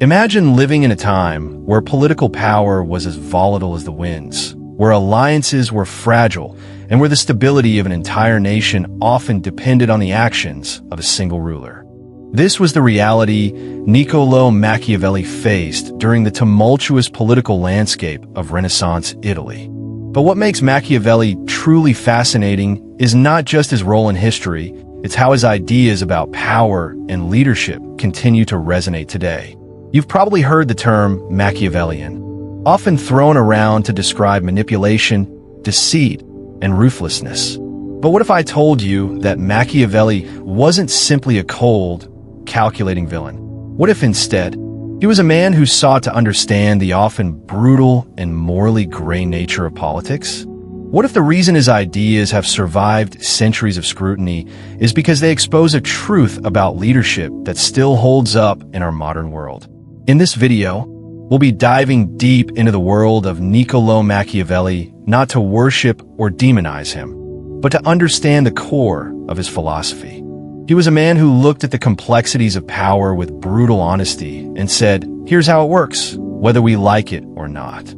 Imagine living in a time where political power was as volatile as the winds, where alliances were fragile, and where the stability of an entire nation often depended on the actions of a single ruler. This was the reality Niccolò Machiavelli faced during the tumultuous political landscape of Renaissance Italy. But what makes Machiavelli truly fascinating is not just his role in history, it's how his ideas about power and leadership continue to resonate today. You've probably heard the term Machiavellian, often thrown around to describe manipulation, deceit, and ruthlessness. But what if I told you that Machiavelli wasn't simply a cold, calculating villain? What if instead, he was a man who sought to understand the often brutal and morally gray nature of politics? What if the reason his ideas have survived centuries of scrutiny is because they expose a truth about leadership that still holds up in our modern world? In this video, we'll be diving deep into the world of Niccolò Machiavelli, not to worship or demonize him, but to understand the core of his philosophy. He was a man who looked at the complexities of power with brutal honesty and said, "Here's how it works, whether we like it or not."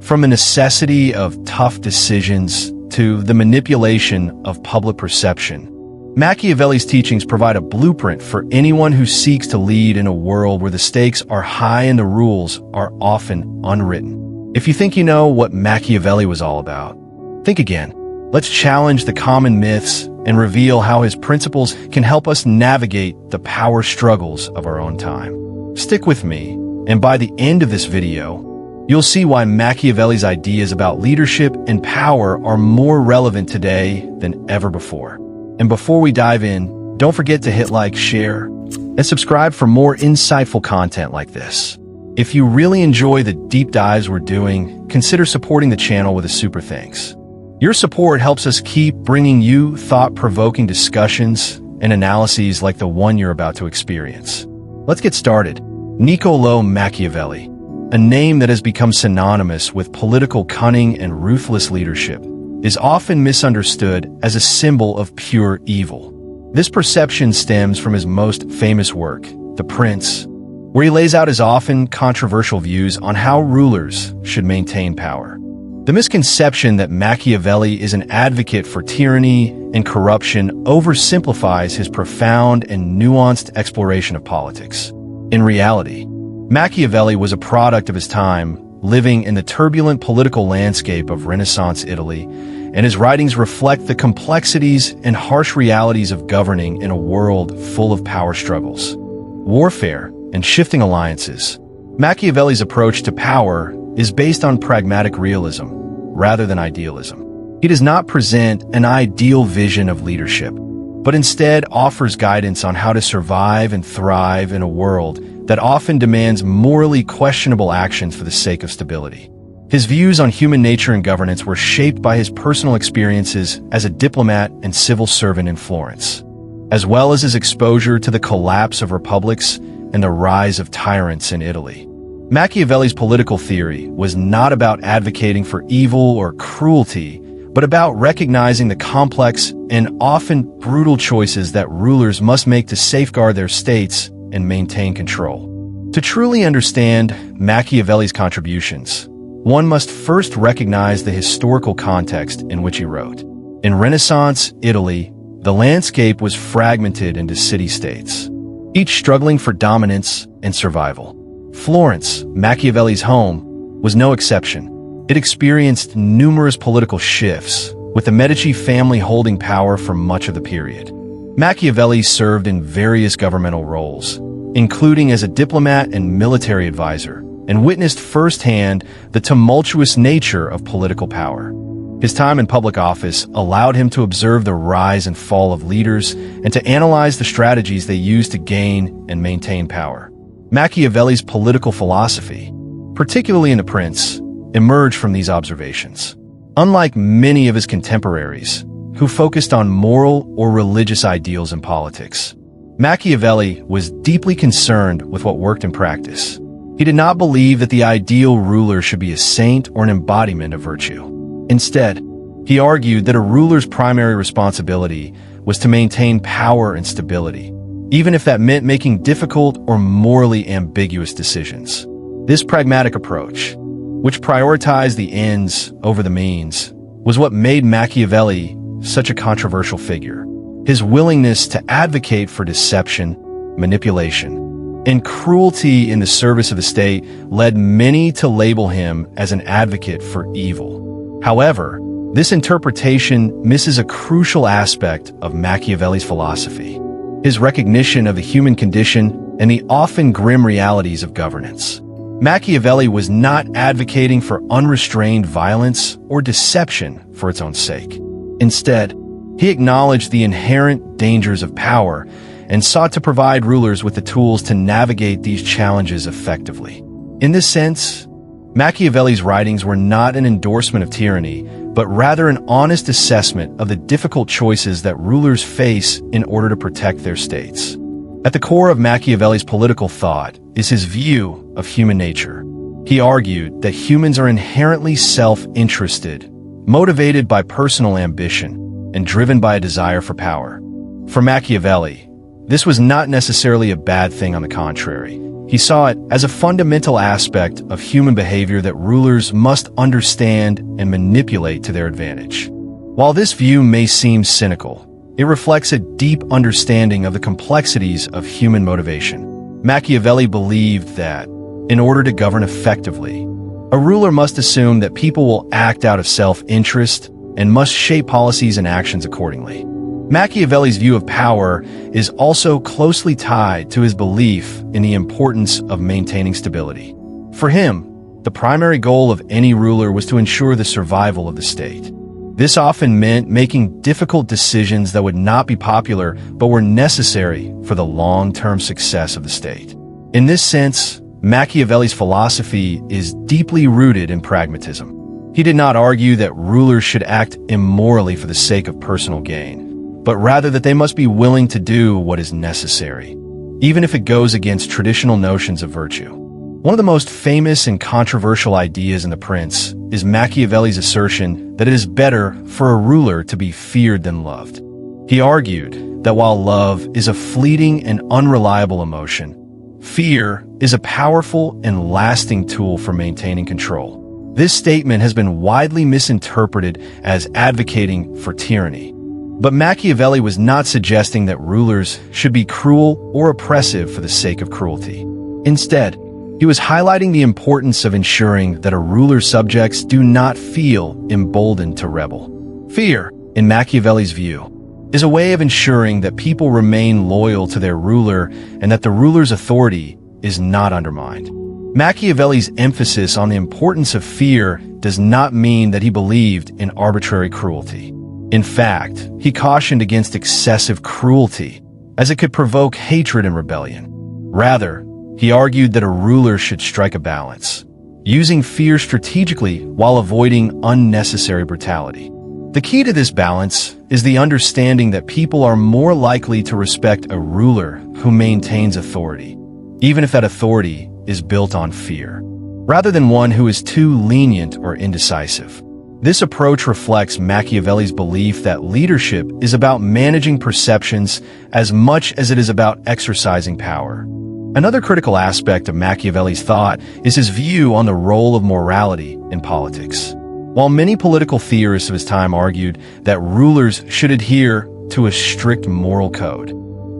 From the necessity of tough decisions to the manipulation of public perception, Machiavelli's teachings provide a blueprint for anyone who seeks to lead in a world where the stakes are high and the rules are often unwritten. If you think you know what Machiavelli was all about, think again. Let's challenge the common myths and reveal how his principles can help us navigate the power struggles of our own time. Stick with me, and by the end of this video, you'll see why Machiavelli's ideas about leadership and power are more relevant today than ever before. And before we dive in, don't forget to hit like, share, and subscribe for more insightful content like this. If you really enjoy the deep dives we're doing, consider supporting the channel with a super thanks. Your support helps us keep bringing you thought-provoking discussions and analyses like the one you're about to experience. Let's get started. Niccolò Machiavelli, a name that has become synonymous with political cunning and ruthless leadership, is often misunderstood as a symbol of pure evil. This perception stems from his most famous work, The Prince, where he lays out his often controversial views on how rulers should maintain power. The misconception that Machiavelli is an advocate for tyranny and corruption oversimplifies his profound and nuanced exploration of politics. In reality, Machiavelli was a product of his time, living in the turbulent political landscape of Renaissance Italy, and his writings reflect the complexities and harsh realities of governing in a world full of power struggles, warfare, and shifting alliances. Machiavelli's approach to power is based on pragmatic realism, rather than idealism. He does not present an ideal vision of leadership, but instead offers guidance on how to survive and thrive in a world that often demands morally questionable actions for the sake of stability. His views on human nature and governance were shaped by his personal experiences as a diplomat and civil servant in Florence, as well as his exposure to the collapse of republics and the rise of tyrants in Italy. Machiavelli's political theory was not about advocating for evil or cruelty, but about recognizing the complex and often brutal choices that rulers must make to safeguard their states and maintain control. To truly understand Machiavelli's contributions, one must first recognize the historical context in which he wrote. In Renaissance Italy, the landscape was fragmented into city-states, each struggling for dominance and survival. Florence, Machiavelli's home, was no exception. It experienced numerous political shifts, with the Medici family holding power for much of the period. Machiavelli served in various governmental roles, including as a diplomat and military advisor, and witnessed firsthand the tumultuous nature of political power. His time in public office allowed him to observe the rise and fall of leaders and to analyze the strategies they used to gain and maintain power. Machiavelli's political philosophy, particularly in The Prince, emerged from these observations. Unlike many of his contemporaries, who focused on moral or religious ideals in politics, Machiavelli was deeply concerned with what worked in practice. He did not believe that the ideal ruler should be a saint or an embodiment of virtue. Instead, he argued that a ruler's primary responsibility was to maintain power and stability, even if that meant making difficult or morally ambiguous decisions. This pragmatic approach, which prioritized the ends over the means, was what made Machiavelli such a controversial figure. His willingness to advocate for deception, manipulation, and cruelty in the service of the state led many to label him as an advocate for evil. However, this interpretation misses a crucial aspect of Machiavelli's philosophy: his recognition of the human condition and the often grim realities of governance. Machiavelli was not advocating for unrestrained violence or deception for its own sake. Instead, he acknowledged the inherent dangers of power and sought to provide rulers with the tools to navigate these challenges effectively. In this sense, Machiavelli's writings were not an endorsement of tyranny, but rather an honest assessment of the difficult choices that rulers face in order to protect their states. At the core of Machiavelli's political thought is his view of human nature. He argued that humans are inherently self-interested, motivated by personal ambition, and driven by a desire for power. For Machiavelli, this was not necessarily a bad thing. On the contrary, he saw it as a fundamental aspect of human behavior that rulers must understand and manipulate to their advantage. While this view may seem cynical, it reflects a deep understanding of the complexities of human motivation. Machiavelli believed that, in order to govern effectively, a ruler must assume that people will act out of self-interest and must shape policies and actions accordingly. Machiavelli's view of power is also closely tied to his belief in the importance of maintaining stability. For him, the primary goal of any ruler was to ensure the survival of the state. This often meant making difficult decisions that would not be popular but were necessary for the long-term success of the state. In this sense, Machiavelli's philosophy is deeply rooted in pragmatism. He did not argue that rulers should act immorally for the sake of personal gain, but rather that they must be willing to do what is necessary, even if it goes against traditional notions of virtue. One of the most famous and controversial ideas in The Prince is Machiavelli's assertion that it is better for a ruler to be feared than loved. He argued that while love is a fleeting and unreliable emotion, fear is a powerful and lasting tool for maintaining control. This statement has been widely misinterpreted as advocating for tyranny. But Machiavelli was not suggesting that rulers should be cruel or oppressive for the sake of cruelty. Instead, he was highlighting the importance of ensuring that a ruler's subjects do not feel emboldened to rebel. Fear, in Machiavelli's view, is a way of ensuring that people remain loyal to their ruler and that the ruler's authority is not undermined. Machiavelli's emphasis on the importance of fear does not mean that he believed in arbitrary cruelty. In fact, he cautioned against excessive cruelty, as it could provoke hatred and rebellion. Rather, he argued that a ruler should strike a balance, using fear strategically while avoiding unnecessary brutality. The key to this balance is the understanding that people are more likely to respect a ruler who maintains authority, even if that authority is built on fear, rather than one who is too lenient or indecisive. This approach reflects Machiavelli's belief that leadership is about managing perceptions as much as it is about exercising power. Another critical aspect of Machiavelli's thought is his view on the role of morality in politics. While many political theorists of his time argued that rulers should adhere to a strict moral code,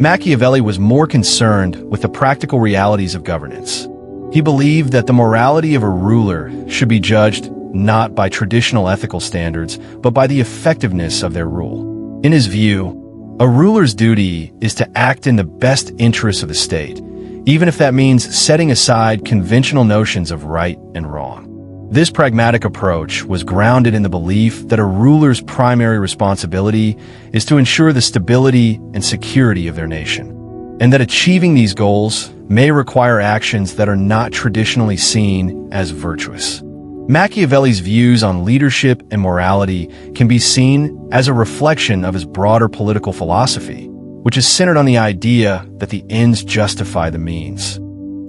Machiavelli was more concerned with the practical realities of governance. He believed that the morality of a ruler should be judged not by traditional ethical standards, but by the effectiveness of their rule. In his view, a ruler's duty is to act in the best interests of the state, even if that means setting aside conventional notions of right and wrong. This pragmatic approach was grounded in the belief that a ruler's primary responsibility is to ensure the stability and security of their nation, and that achieving these goals may require actions that are not traditionally seen as virtuous. Machiavelli's views on leadership and morality can be seen as a reflection of his broader political philosophy, which is centered on the idea that the ends justify the means.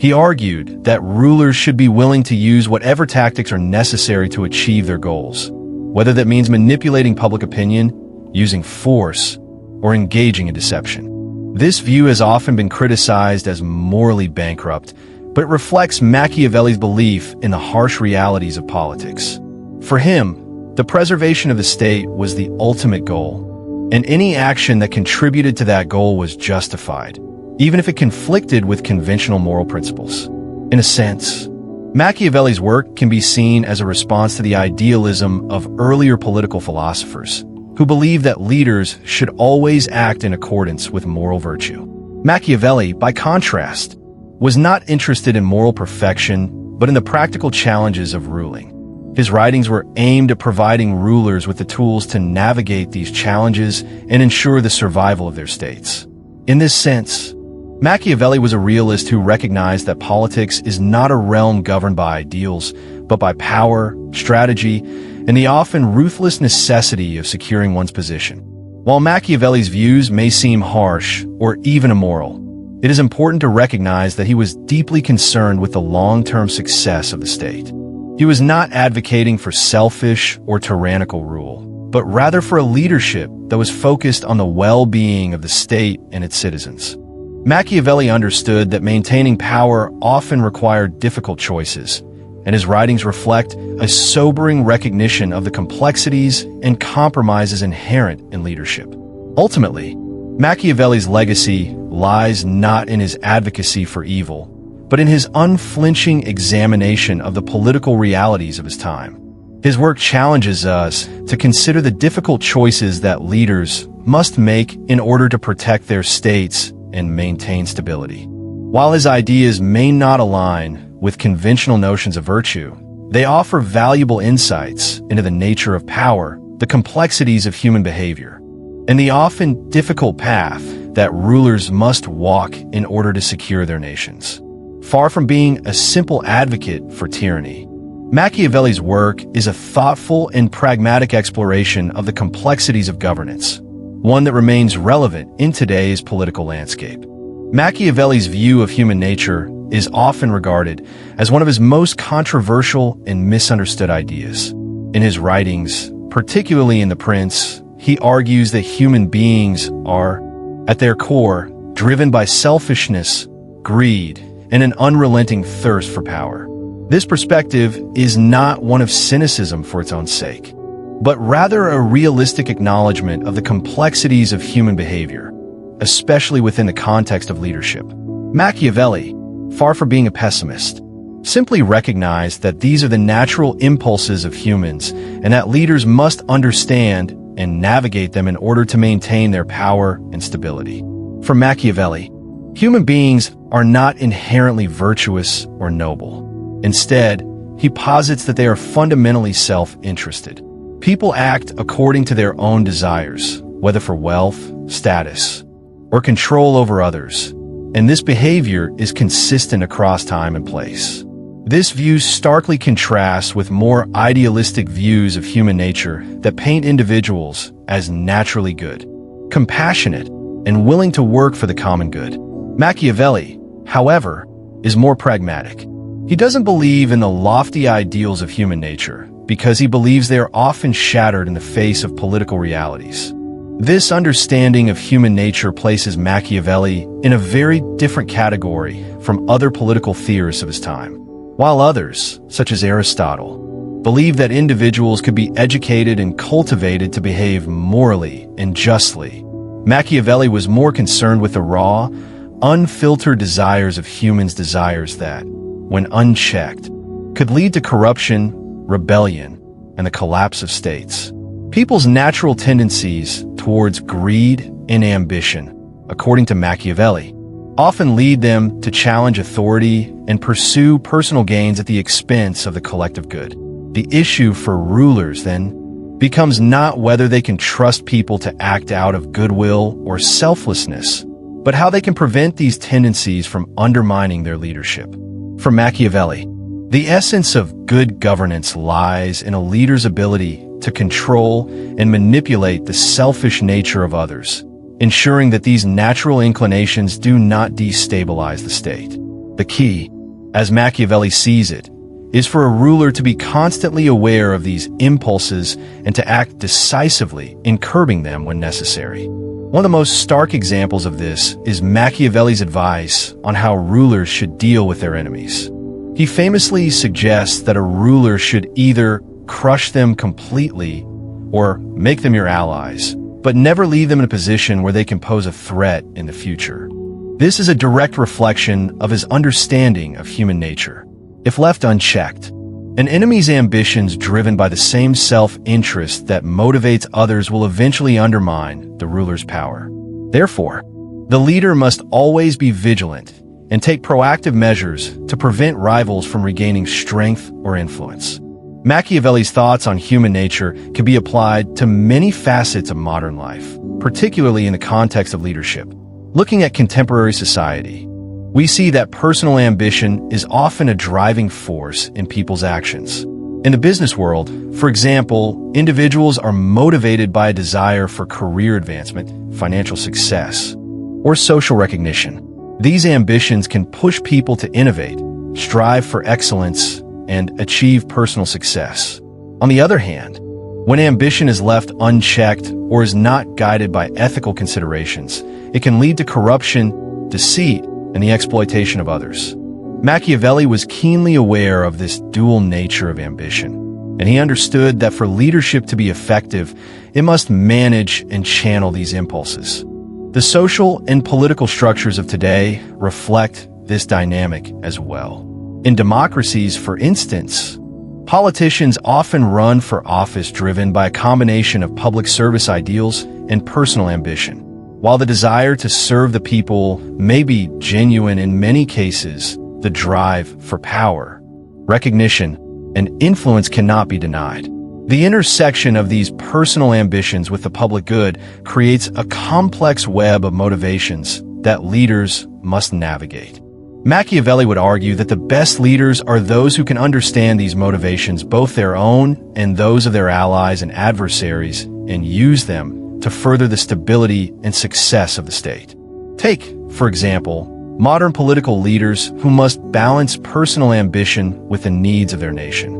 He argued that rulers should be willing to use whatever tactics are necessary to achieve their goals, whether that means manipulating public opinion, using force, or engaging in deception. This view has often been criticized as morally bankrupt, but it reflects Machiavelli's belief in the harsh realities of politics. For him, the preservation of the state was the ultimate goal, and any action that contributed to that goal was justified, even if it conflicted with conventional moral principles. In a sense, Machiavelli's work can be seen as a response to the idealism of earlier political philosophers, who believed that leaders should always act in accordance with moral virtue. Machiavelli, by contrast, was not interested in moral perfection, but in the practical challenges of ruling. His writings were aimed at providing rulers with the tools to navigate these challenges and ensure the survival of their states. In this sense, Machiavelli was a realist who recognized that politics is not a realm governed by ideals, but by power, strategy, and the often ruthless necessity of securing one's position. While Machiavelli's views may seem harsh or even immoral, it is important to recognize that he was deeply concerned with the long-term success of the state. He was not advocating for selfish or tyrannical rule, but rather for a leadership that was focused on the well-being of the state and its citizens. Machiavelli understood that maintaining power often required difficult choices, and his writings reflect a sobering recognition of the complexities and compromises inherent in leadership. Ultimately, Machiavelli's legacy lies not in his advocacy for evil, but in his unflinching examination of the political realities of his time. His work challenges us to consider the difficult choices that leaders must make in order to protect their states and maintain stability. While his ideas may not align with conventional notions of virtue, they offer valuable insights into the nature of power, the complexities of human behavior, and the often difficult path that rulers must walk in order to secure their nations. Far from being a simple advocate for tyranny, Machiavelli's work is a thoughtful and pragmatic exploration of the complexities of governance, one that remains relevant in today's political landscape. Machiavelli's view of human nature is often regarded as one of his most controversial and misunderstood ideas. In his writings, particularly in The Prince, he argues that human beings are, at their core, driven by selfishness, greed, and an unrelenting thirst for power. This perspective is not one of cynicism for its own sake, but rather a realistic acknowledgement of the complexities of human behavior, especially within the context of leadership. Machiavelli, far from being a pessimist, simply recognized that these are the natural impulses of humans and that leaders must understand and navigate them in order to maintain their power and stability. For Machiavelli, human beings are not inherently virtuous or noble. Instead, he posits that they are fundamentally self-interested. People act according to their own desires, whether for wealth, status, or control over others, and this behavior is consistent across time and place. This view starkly contrasts with more idealistic views of human nature that paint individuals as naturally good, compassionate, and willing to work for the common good. Machiavelli, however, is more pragmatic. He doesn't believe in the lofty ideals of human nature because he believes they are often shattered in the face of political realities. This understanding of human nature places Machiavelli in a very different category from other political theorists of his time. While others, such as Aristotle, believed that individuals could be educated and cultivated to behave morally and justly, Machiavelli was more concerned with the raw, unfiltered desires of humans, desires that, when unchecked, could lead to corruption, rebellion, and the collapse of states. People's natural tendencies towards greed and ambition, according to Machiavelli, often lead them to challenge authority and pursue personal gains at the expense of the collective good. The issue for rulers, then, becomes not whether they can trust people to act out of goodwill or selflessness, but how they can prevent these tendencies from undermining their leadership. For Machiavelli, the essence of good governance lies in a leader's ability to control and manipulate the selfish nature of others, ensuring that these natural inclinations do not destabilize the state. The key, as Machiavelli sees it, is for a ruler to be constantly aware of these impulses and to act decisively in curbing them when necessary. One of the most stark examples of this is Machiavelli's advice on how rulers should deal with their enemies. He famously suggests that a ruler should either crush them completely or make them your allies, but never leave them in a position where they can pose a threat in the future. This is a direct reflection of his understanding of human nature. If left unchecked, an enemy's ambitions driven by the same self-interest that motivates others will eventually undermine the ruler's power. Therefore, the leader must always be vigilant and take proactive measures to prevent rivals from regaining strength or influence. Machiavelli's thoughts on human nature can be applied to many facets of modern life, particularly in the context of leadership. Looking at contemporary society, we see that personal ambition is often a driving force in people's actions. In the business world, for example, individuals are motivated by a desire for career advancement, financial success, or social recognition. These ambitions can push people to innovate, strive for excellence, and achieve personal success. On the other hand, when ambition is left unchecked or is not guided by ethical considerations, it can lead to corruption, deceit, and the exploitation of others. Machiavelli was keenly aware of this dual nature of ambition, and he understood that for leadership to be effective, it must manage and channel these impulses. The social and political structures of today reflect this dynamic as well. In democracies, for instance, politicians often run for office driven by a combination of public service ideals and personal ambition. While the desire to serve the people may be genuine in many cases, the drive for power, recognition, and influence cannot be denied. The intersection of these personal ambitions with the public good creates a complex web of motivations that leaders must navigate. Machiavelli would argue that the best leaders are those who can understand these motivations, both their own and those of their allies and adversaries, and use them to further the stability and success of the state. Take, for example, modern political leaders who must balance personal ambition with the needs of their nation.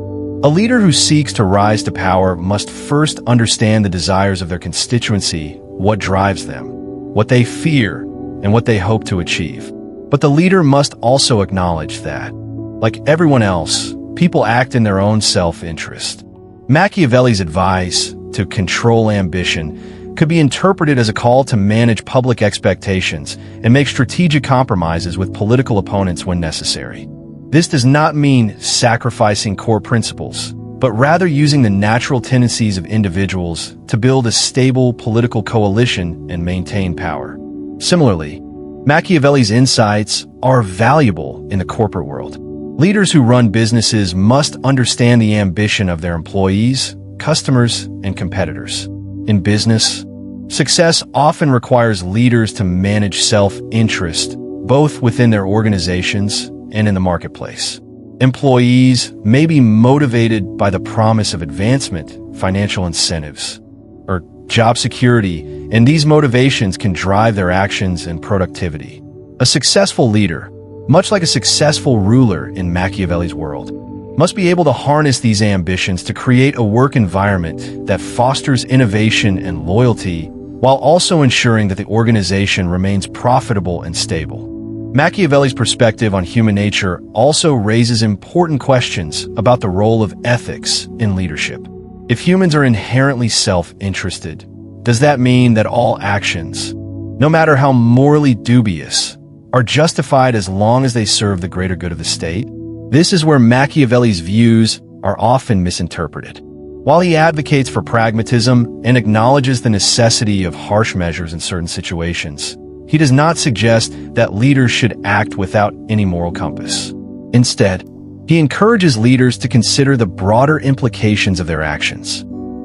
A leader who seeks to rise to power must first understand the desires of their constituency, what drives them, what they fear, and what they hope to achieve. But the leader must also acknowledge that, like everyone else, people act in their own self-interest. Machiavelli's advice to control ambition could be interpreted as a call to manage public expectations and make strategic compromises with political opponents when necessary. This does not mean sacrificing core principles, but rather using the natural tendencies of individuals to build a stable political coalition and maintain power. Similarly, Machiavelli's insights are valuable in the corporate world. Leaders who run businesses must understand the ambition of their employees, customers, and competitors. In business, success often requires leaders to manage self-interest, both within their organizations and in the marketplace. Employees may be motivated by the promise of advancement, financial incentives, or job security, and these motivations can drive their actions and productivity. A successful leader, much like a successful ruler in Machiavelli's world, must be able to harness these ambitions to create a work environment that fosters innovation and loyalty, while also ensuring that the organization remains profitable and stable. Machiavelli's perspective on human nature also raises important questions about the role of ethics in leadership. If humans are inherently self-interested, does that mean that all actions, no matter how morally dubious, are justified as long as they serve the greater good of the state? This is where Machiavelli's views are often misinterpreted. While he advocates for pragmatism and acknowledges the necessity of harsh measures in certain situations, he does not suggest that leaders should act without any moral compass. Instead, he encourages leaders to consider the broader implications of their actions.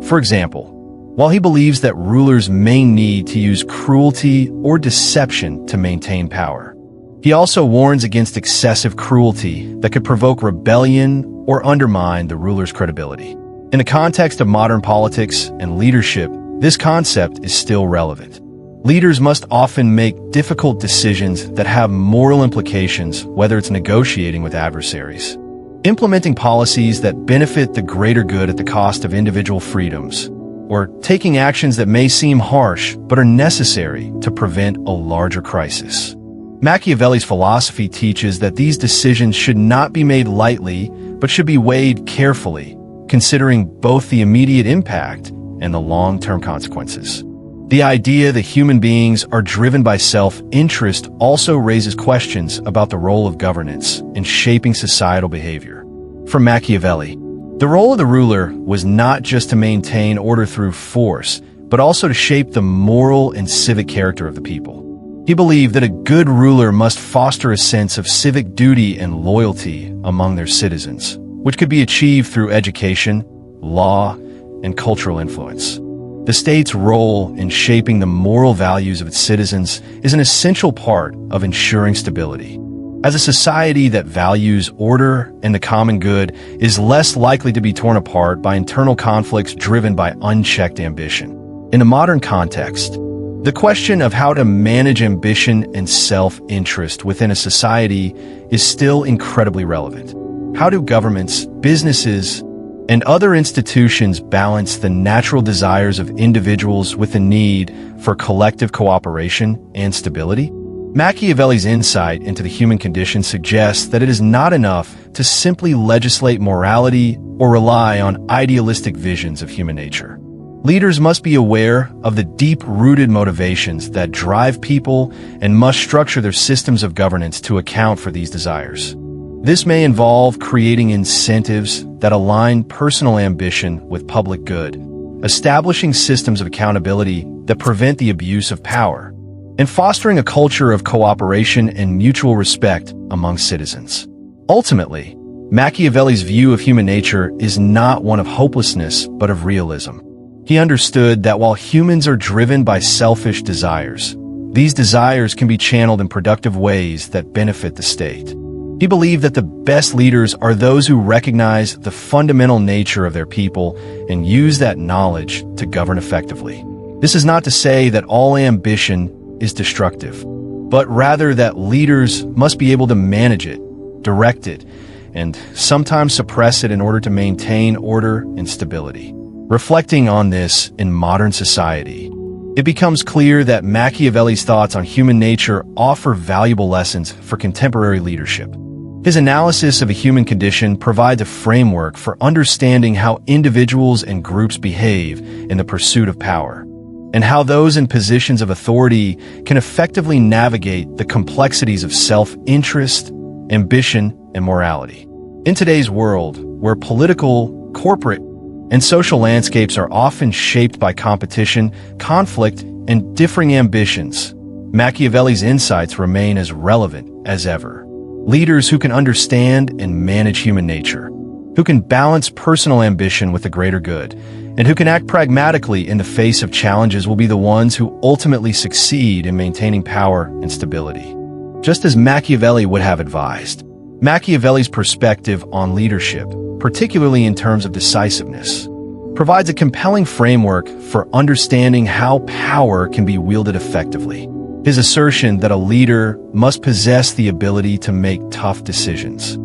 For example, while he believes that rulers may need to use cruelty or deception to maintain power, he also warns against excessive cruelty that could provoke rebellion or undermine the ruler's credibility. In the context of modern politics and leadership, this concept is still relevant. Leaders must often make difficult decisions that have moral implications, whether it's negotiating with adversaries, implementing policies that benefit the greater good at the cost of individual freedoms, or taking actions that may seem harsh but are necessary to prevent a larger crisis. Machiavelli's philosophy teaches that these decisions should not be made lightly, but should be weighed carefully, considering both the immediate impact and the long-term consequences. The idea that human beings are driven by self-interest also raises questions about the role of governance in shaping societal behavior. For Machiavelli, the role of the ruler was not just to maintain order through force, but also to shape the moral and civic character of the people. He believed that a good ruler must foster a sense of civic duty and loyalty among their citizens, which could be achieved through education, law, and cultural influence. The state's role in shaping the moral values of its citizens is an essential part of ensuring stability. As a society that values order and the common good is less likely to be torn apart by internal conflicts driven by unchecked ambition. In a modern context, the question of how to manage ambition and self-interest within a society is still incredibly relevant. How do governments, businesses, and other institutions balance the natural desires of individuals with the need for collective cooperation and stability? Machiavelli's insight into the human condition suggests that it is not enough to simply legislate morality or rely on idealistic visions of human nature. Leaders must be aware of the deep-rooted motivations that drive people and must structure their systems of governance to account for these desires. This may involve creating incentives that align personal ambition with public good, establishing systems of accountability that prevent the abuse of power, and fostering a culture of cooperation and mutual respect among citizens. Ultimately, Machiavelli's view of human nature is not one of hopelessness but of realism. He understood that while humans are driven by selfish desires, these desires can be channeled in productive ways that benefit the state. He believed that the best leaders are those who recognize the fundamental nature of their people and use that knowledge to govern effectively. This is not to say that all ambition is destructive, but rather that leaders must be able to manage it, direct it, and sometimes suppress it in order to maintain order and stability. Reflecting on this in modern society, it becomes clear that Machiavelli's thoughts on human nature offer valuable lessons for contemporary leadership. His analysis of the human condition provides a framework for understanding how individuals and groups behave in the pursuit of power, and how those in positions of authority can effectively navigate the complexities of self-interest, ambition, and morality. In today's world, where political, corporate, and social landscapes are often shaped by competition, conflict, and differing ambitions, Machiavelli's insights remain as relevant as ever. Leaders who can understand and manage human nature, who can balance personal ambition with the greater good, and who can act pragmatically in the face of challenges will be the ones who ultimately succeed in maintaining power and stability. Just as Machiavelli would have advised, Machiavelli's perspective on leadership, particularly in terms of decisiveness, provides a compelling framework for understanding how power can be wielded effectively. His assertion that a leader must possess the ability to make tough decisions,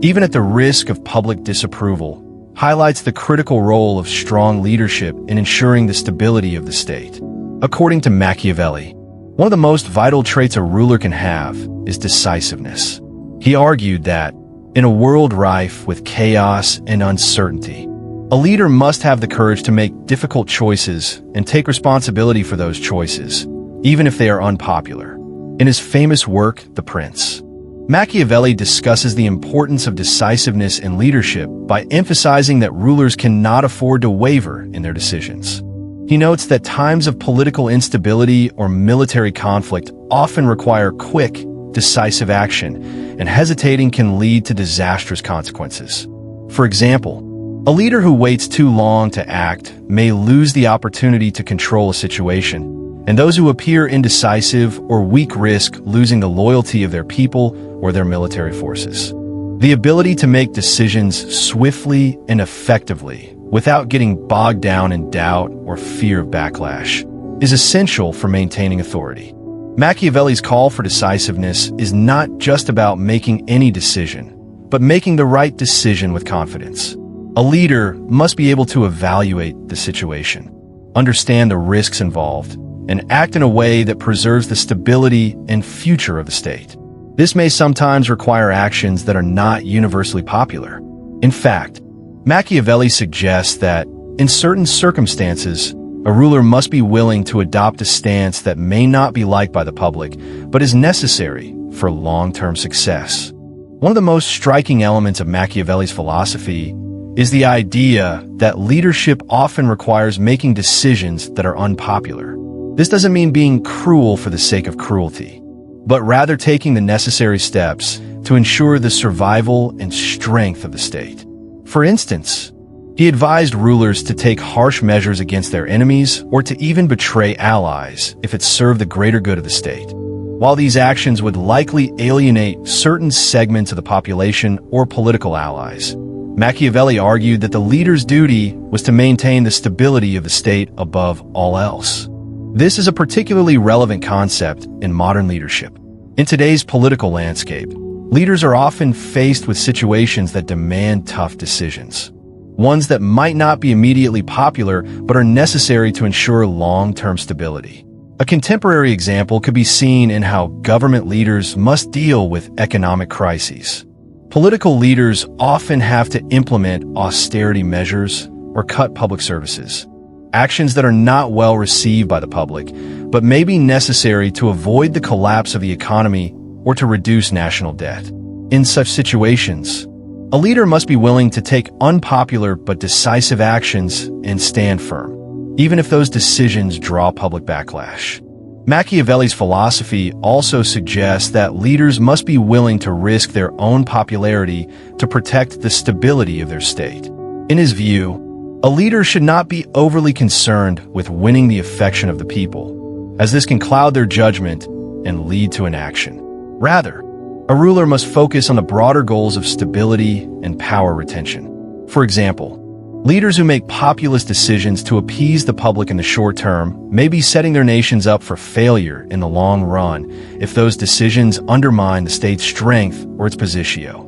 even at the risk of public disapproval, highlights the critical role of strong leadership in ensuring the stability of the state. According to Machiavelli, one of the most vital traits a ruler can have is decisiveness. He argued that, in a world rife with chaos and uncertainty, a leader must have the courage to make difficult choices and take responsibility for those choices, even if they are unpopular. In his famous work, The Prince, Machiavelli discusses the importance of decisiveness in leadership by emphasizing that rulers cannot afford to waver in their decisions. He notes that times of political instability or military conflict often require quick, decisive action, and hesitating can lead to disastrous consequences. For example, a leader who waits too long to act may lose the opportunity to control a situation, and those who appear indecisive or weak risk losing the loyalty of their people or their military forces. The ability to make decisions swiftly and effectively without getting bogged down in doubt or fear of backlash is essential for maintaining authority. Machiavelli's call for decisiveness is not just about making any decision, but making the right decision with confidence. A leader must be able to evaluate the situation, understand the risks involved, and act in a way that preserves the stability and future of the state. This may sometimes require actions that are not universally popular. In fact, Machiavelli suggests that, in certain circumstances, a ruler must be willing to adopt a stance that may not be liked by the public, but is necessary for long-term success. One of the most striking elements of Machiavelli's philosophy is the idea that leadership often requires making decisions that are unpopular. This doesn't mean being cruel for the sake of cruelty, but rather taking the necessary steps to ensure the survival and strength of the state. For instance, he advised rulers to take harsh measures against their enemies or to even betray allies if it served the greater good of the state. While these actions would likely alienate certain segments of the population or political allies, Machiavelli argued that the leader's duty was to maintain the stability of the state above all else. This is a particularly relevant concept in modern leadership. In today's political landscape, leaders are often faced with situations that demand tough decisions. Ones that might not be immediately popular but are necessary to ensure long-term stability. A contemporary example could be seen in how government leaders must deal with economic crises. Political leaders often have to implement austerity measures or cut public services, actions that are not well received by the public, but may be necessary to avoid the collapse of the economy or to reduce national debt. In such situations, a leader must be willing to take unpopular but decisive actions and stand firm, even if those decisions draw public backlash. Machiavelli's philosophy also suggests that leaders must be willing to risk their own popularity to protect the stability of their state. In his view, a leader should not be overly concerned with winning the affection of the people, as this can cloud their judgment and lead to inaction. Rather, a ruler must focus on the broader goals of stability and power retention. For example, leaders who make populist decisions to appease the public in the short term may be setting their nations up for failure in the long run if those decisions undermine the state's strength or its positio.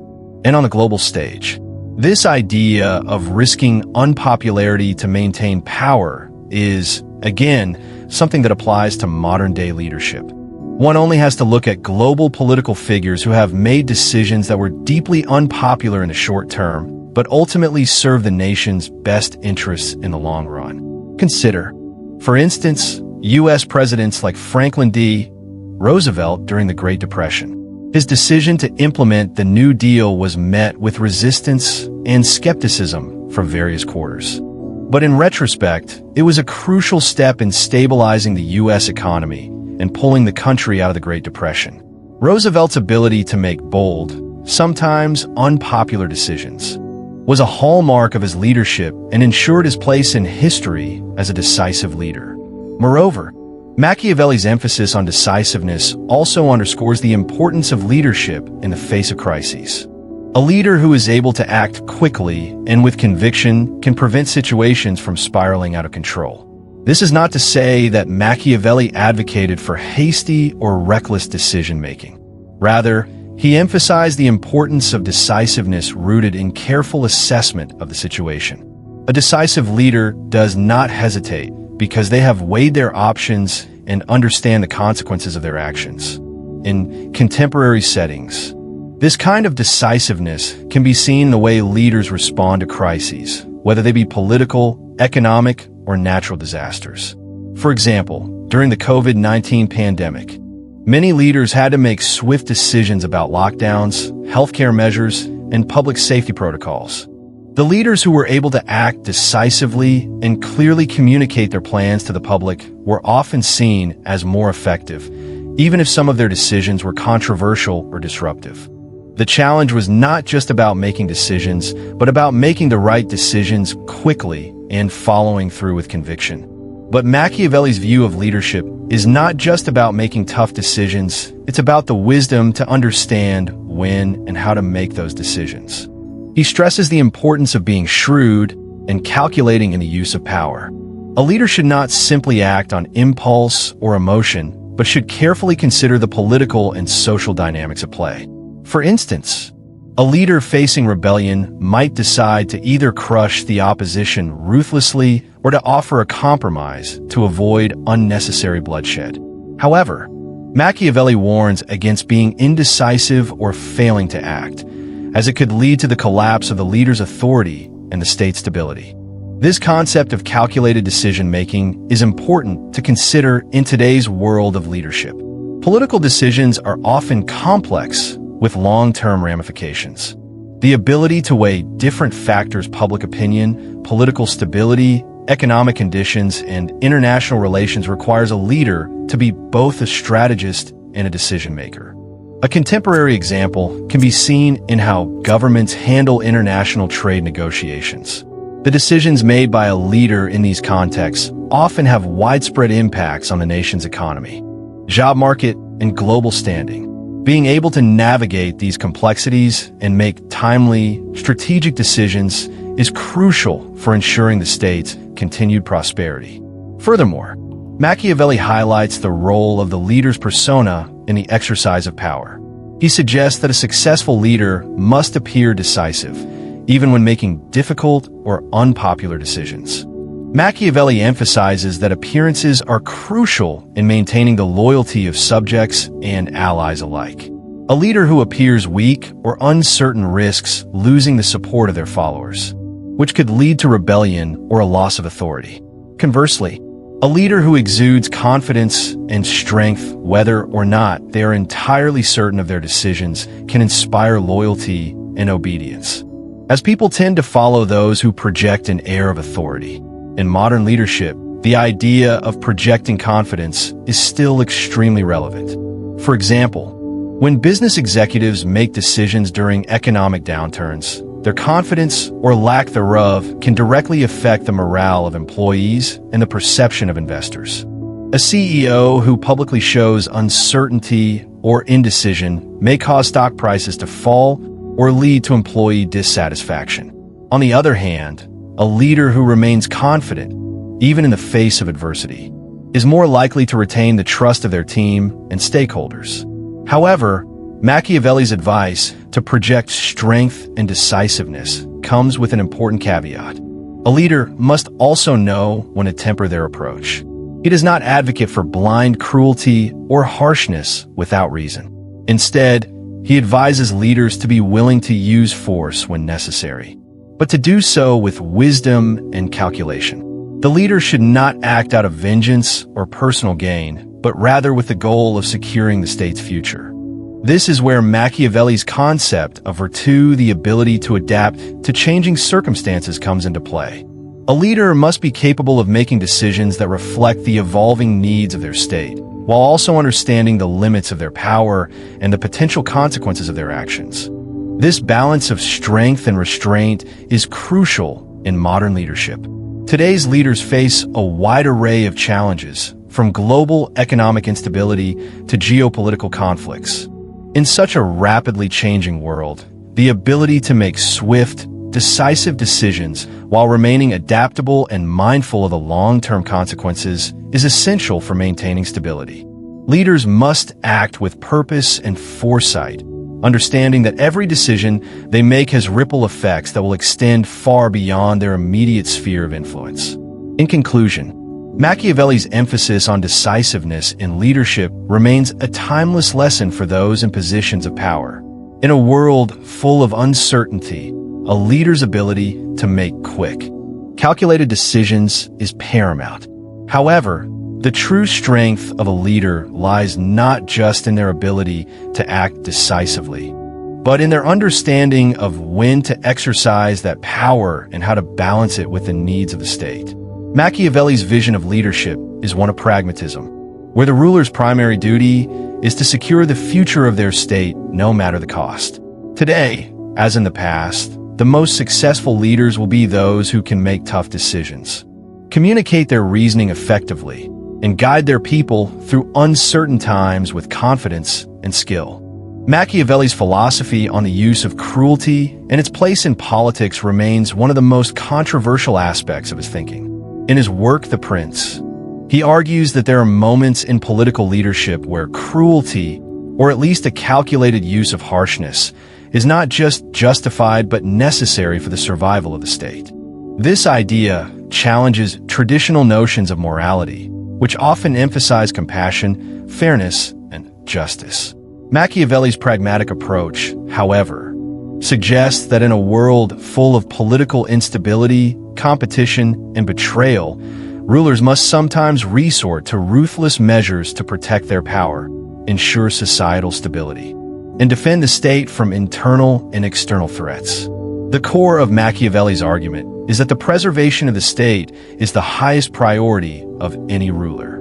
And on the global stage, this idea of risking unpopularity to maintain power is, again, something that applies to modern-day leadership. One only has to look at global political figures who have made decisions that were deeply unpopular in the short term, but ultimately serve the nation's best interests in the long run. Consider, for instance, U.S. presidents like Franklin D. Roosevelt during the Great Depression. His decision to implement the New Deal was met with resistance and skepticism from various quarters. But in retrospect, it was a crucial step in stabilizing the U.S. economy and pulling the country out of the Great Depression. Roosevelt's ability to make bold, sometimes unpopular decisions was a hallmark of his leadership and ensured his place in history as a decisive leader. Moreover, Machiavelli's emphasis on decisiveness also underscores the importance of leadership in the face of crises. A leader who is able to act quickly and with conviction can prevent situations from spiraling out of control. This is not to say that Machiavelli advocated for hasty or reckless decision-making. Rather, he emphasized the importance of decisiveness rooted in careful assessment of the situation. A decisive leader does not hesitate because they have weighed their options and understand the consequences of their actions. In contemporary settings, this kind of decisiveness can be seen in the way leaders respond to crises, whether they be political, economic, or natural disasters. For example, during the COVID-19 pandemic, many leaders had to make swift decisions about lockdowns, healthcare measures, and public safety protocols. The leaders who were able to act decisively and clearly communicate their plans to the public were often seen as more effective, even if some of their decisions were controversial or disruptive. The challenge was not just about making decisions, but about making the right decisions quickly and following through with conviction. But Machiavelli's view of leadership is not just about making tough decisions, it's about the wisdom to understand when and how to make those decisions. He stresses the importance of being shrewd and calculating in the use of power. A leader should not simply act on impulse or emotion, but should carefully consider the political and social dynamics at play. For instance, A leader facing rebellion might decide to either crush the opposition ruthlessly or to offer a compromise to avoid unnecessary bloodshed. However, Machiavelli warns against being indecisive or failing to act, as it could lead to the collapse of the leader's authority and the state's stability. This concept of calculated decision-making is important to consider in today's world of leadership. Political decisions are often complex with long-term ramifications. The ability to weigh different factors, public opinion, political stability, economic conditions, and international relations requires a leader to be both a strategist and a decision-maker. A contemporary example can be seen in how governments handle international trade negotiations. The decisions made by a leader in these contexts often have widespread impacts on the nation's economy, job market, and global standing. Being able to navigate these complexities and make timely, strategic decisions is crucial for ensuring the state's continued prosperity. Furthermore, Machiavelli highlights the role of the leader's persona in the exercise of power. He suggests that a successful leader must appear decisive, even when making difficult or unpopular decisions. Machiavelli emphasizes that appearances are crucial in maintaining the loyalty of subjects and allies alike. A leader who appears weak or uncertain risks losing the support of their followers, which could lead to rebellion or a loss of authority. Conversely, a leader who exudes confidence and strength, whether or not they are entirely certain of their decisions, can inspire loyalty and obedience, as people tend to follow those who project an air of authority. In modern leadership, the idea of projecting confidence is still extremely relevant. For example, when business executives make decisions during economic downturns, their confidence or lack thereof can directly affect the morale of employees and the perception of investors. A CEO who publicly shows uncertainty or indecision may cause stock prices to fall or lead to employee dissatisfaction. On the other hand, a leader who remains confident, even in the face of adversity, is more likely to retain the trust of their team and stakeholders. However, Machiavelli's advice to project strength and decisiveness comes with an important caveat. A leader must also know when to temper their approach. He does not advocate for blind cruelty or harshness without reason. Instead, he advises leaders to be willing to use force when necessary, but to do so with wisdom and calculation. The leader should not act out of vengeance or personal gain, but rather with the goal of securing the state's future. This is where Machiavelli's concept of virtù, the ability to adapt to changing circumstances, comes into play. A leader must be capable of making decisions that reflect the evolving needs of their state, while also understanding the limits of their power and the potential consequences of their actions. This balance of strength and restraint is crucial in modern leadership. Today's leaders face a wide array of challenges, from global economic instability to geopolitical conflicts. In such a rapidly changing world, the ability to make swift, decisive decisions while remaining adaptable and mindful of the long-term consequences is essential for maintaining stability. Leaders must act with purpose and foresight, understanding that every decision they make has ripple effects that will extend far beyond their immediate sphere of influence. In conclusion, Machiavelli's emphasis on decisiveness in leadership remains a timeless lesson for those in positions of power. In a world full of uncertainty, a leader's ability to make quick, calculated decisions is paramount. However, the true strength of a leader lies not just in their ability to act decisively, but in their understanding of when to exercise that power and how to balance it with the needs of the state. Machiavelli's vision of leadership is one of pragmatism, where the ruler's primary duty is to secure the future of their state no matter the cost. Today, as in the past, the most successful leaders will be those who can make tough decisions, communicate their reasoning effectively, and guide their people through uncertain times with confidence and skill. Machiavelli's philosophy on the use of cruelty and its place in politics remains one of the most controversial aspects of his thinking. In his work, The Prince, he argues that there are moments in political leadership where cruelty, or at least a calculated use of harshness, is not just justified but necessary for the survival of the state. This idea challenges traditional notions of morality, which often emphasize compassion, fairness, and justice. Machiavelli's pragmatic approach, however, suggests that in a world full of political instability, competition, and betrayal, rulers must sometimes resort to ruthless measures to protect their power, ensure societal stability, and defend the state from internal and external threats. The core of Machiavelli's argument is that the preservation of the state is the highest priority of any ruler.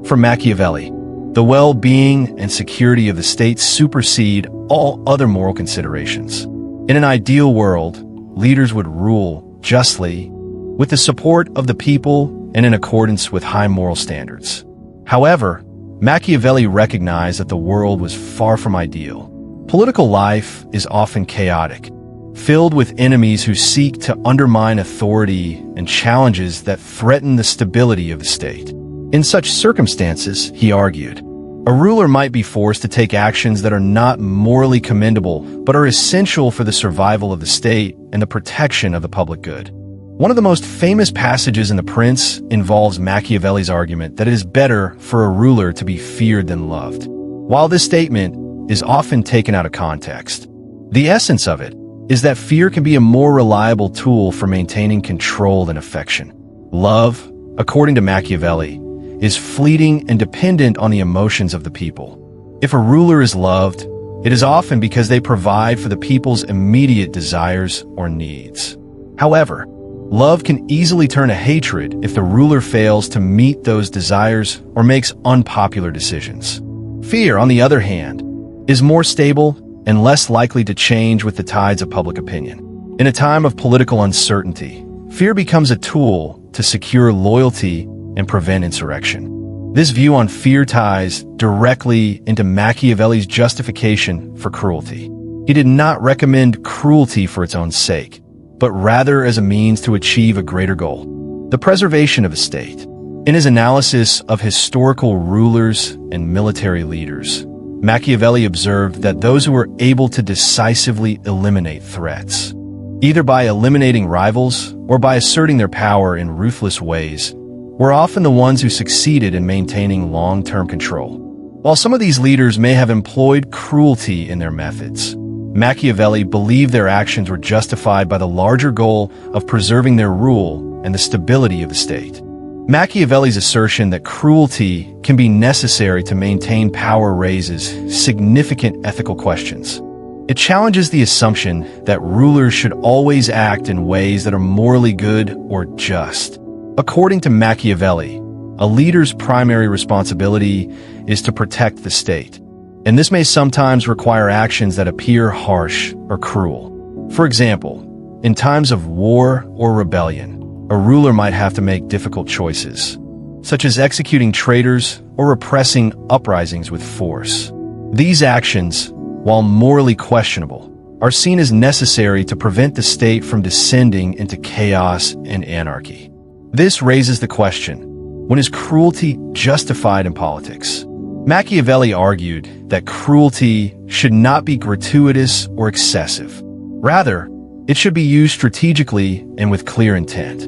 For Machiavelli, the well-being and security of the state supersede all other moral considerations. In an ideal world, leaders would rule justly, with the support of the people and in accordance with high moral standards. However, Machiavelli recognized that the world was far from ideal. Political life is often chaotic, filled with enemies who seek to undermine authority and challenges that threaten the stability of the state. In such circumstances, he argued, a ruler might be forced to take actions that are not morally commendable but are essential for the survival of the state and the protection of the public good. One of the most famous passages in The Prince involves Machiavelli's argument that it is better for a ruler to be feared than loved. While this statement is often taken out of context, the essence of it is that fear can be a more reliable tool for maintaining control than affection. Love, according to Machiavelli, is fleeting and dependent on the emotions of the people. If a ruler is loved, it is often because they provide for the people's immediate desires or needs. However, love can easily turn to hatred if the ruler fails to meet those desires or makes unpopular decisions. Fear, on the other hand, is more stable and less likely to change with the tides of public opinion. In a time of political uncertainty, fear becomes a tool to secure loyalty and prevent insurrection. This view on fear ties directly into Machiavelli's justification for cruelty. He did not recommend cruelty for its own sake, but rather as a means to achieve a greater goal, the preservation of the state. In his analysis of historical rulers and military leaders, Machiavelli observed that those who were able to decisively eliminate threats, either by eliminating rivals or by asserting their power in ruthless ways, were often the ones who succeeded in maintaining long-term control. While some of these leaders may have employed cruelty in their methods, Machiavelli believed their actions were justified by the larger goal of preserving their rule and the stability of the state. Machiavelli's assertion that cruelty can be necessary to maintain power raises significant ethical questions. It challenges the assumption that rulers should always act in ways that are morally good or just. According to Machiavelli, a leader's primary responsibility is to protect the state, and this may sometimes require actions that appear harsh or cruel. For example, in times of war or rebellion, a ruler might have to make difficult choices, such as executing traitors or repressing uprisings with force. These actions, while morally questionable, are seen as necessary to prevent the state from descending into chaos and anarchy. This raises the question, when is cruelty justified in politics? Machiavelli argued that cruelty should not be gratuitous or excessive. Rather, it should be used strategically and with clear intent.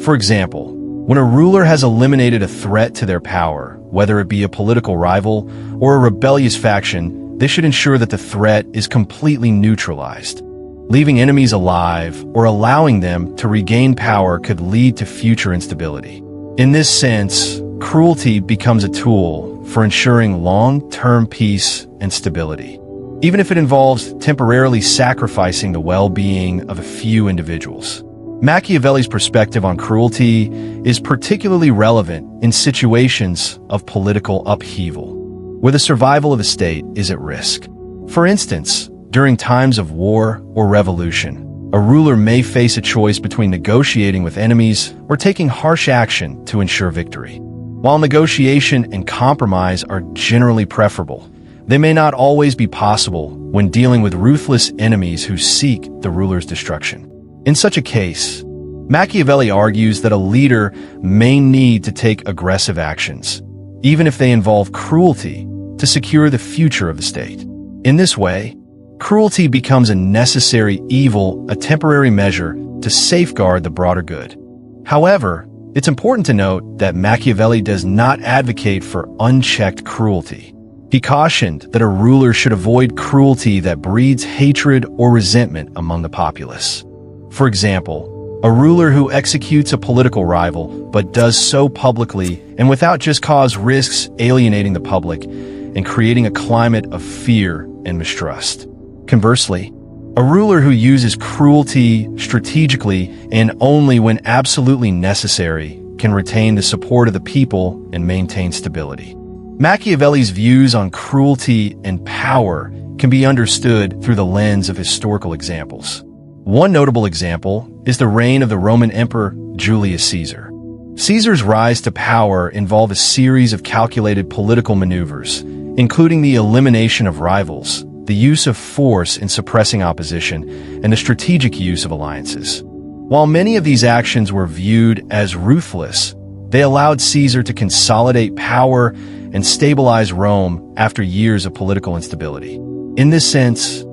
For example, when a ruler has eliminated a threat to their power, whether it be a political rival or a rebellious faction, they should ensure that the threat is completely neutralized. Leaving enemies alive or allowing them to regain power could lead to future instability. In this sense, cruelty becomes a tool for ensuring long-term peace and stability, even if it involves temporarily sacrificing the well-being of a few individuals. Machiavelli's perspective on cruelty is particularly relevant in situations of political upheaval, where the survival of the state is at risk. For instance, during times of war or revolution, a ruler may face a choice between negotiating with enemies or taking harsh action to ensure victory. While negotiation and compromise are generally preferable, they may not always be possible when dealing with ruthless enemies who seek the ruler's destruction. In such a case, Machiavelli argues that a leader may need to take aggressive actions, even if they involve cruelty, to secure the future of the state. In this way, cruelty becomes a necessary evil, a temporary measure to safeguard the broader good. However, it's important to note that Machiavelli does not advocate for unchecked cruelty. He cautioned that a ruler should avoid cruelty that breeds hatred or resentment among the populace. For example, a ruler who executes a political rival but does so publicly and without just cause risks alienating the public and creating a climate of fear and mistrust. Conversely, a ruler who uses cruelty strategically and only when absolutely necessary can retain the support of the people and maintain stability. Machiavelli's views on cruelty and power can be understood through the lens of historical examples. One notable example is the reign of the Roman Emperor Julius Caesar. Caesar's rise to power involved a series of calculated political maneuvers, including the elimination of rivals, the use of force in suppressing opposition, and the strategic use of alliances. While many of these actions were viewed as ruthless, they allowed Caesar to consolidate power and stabilize Rome after years of political instability. In this sense,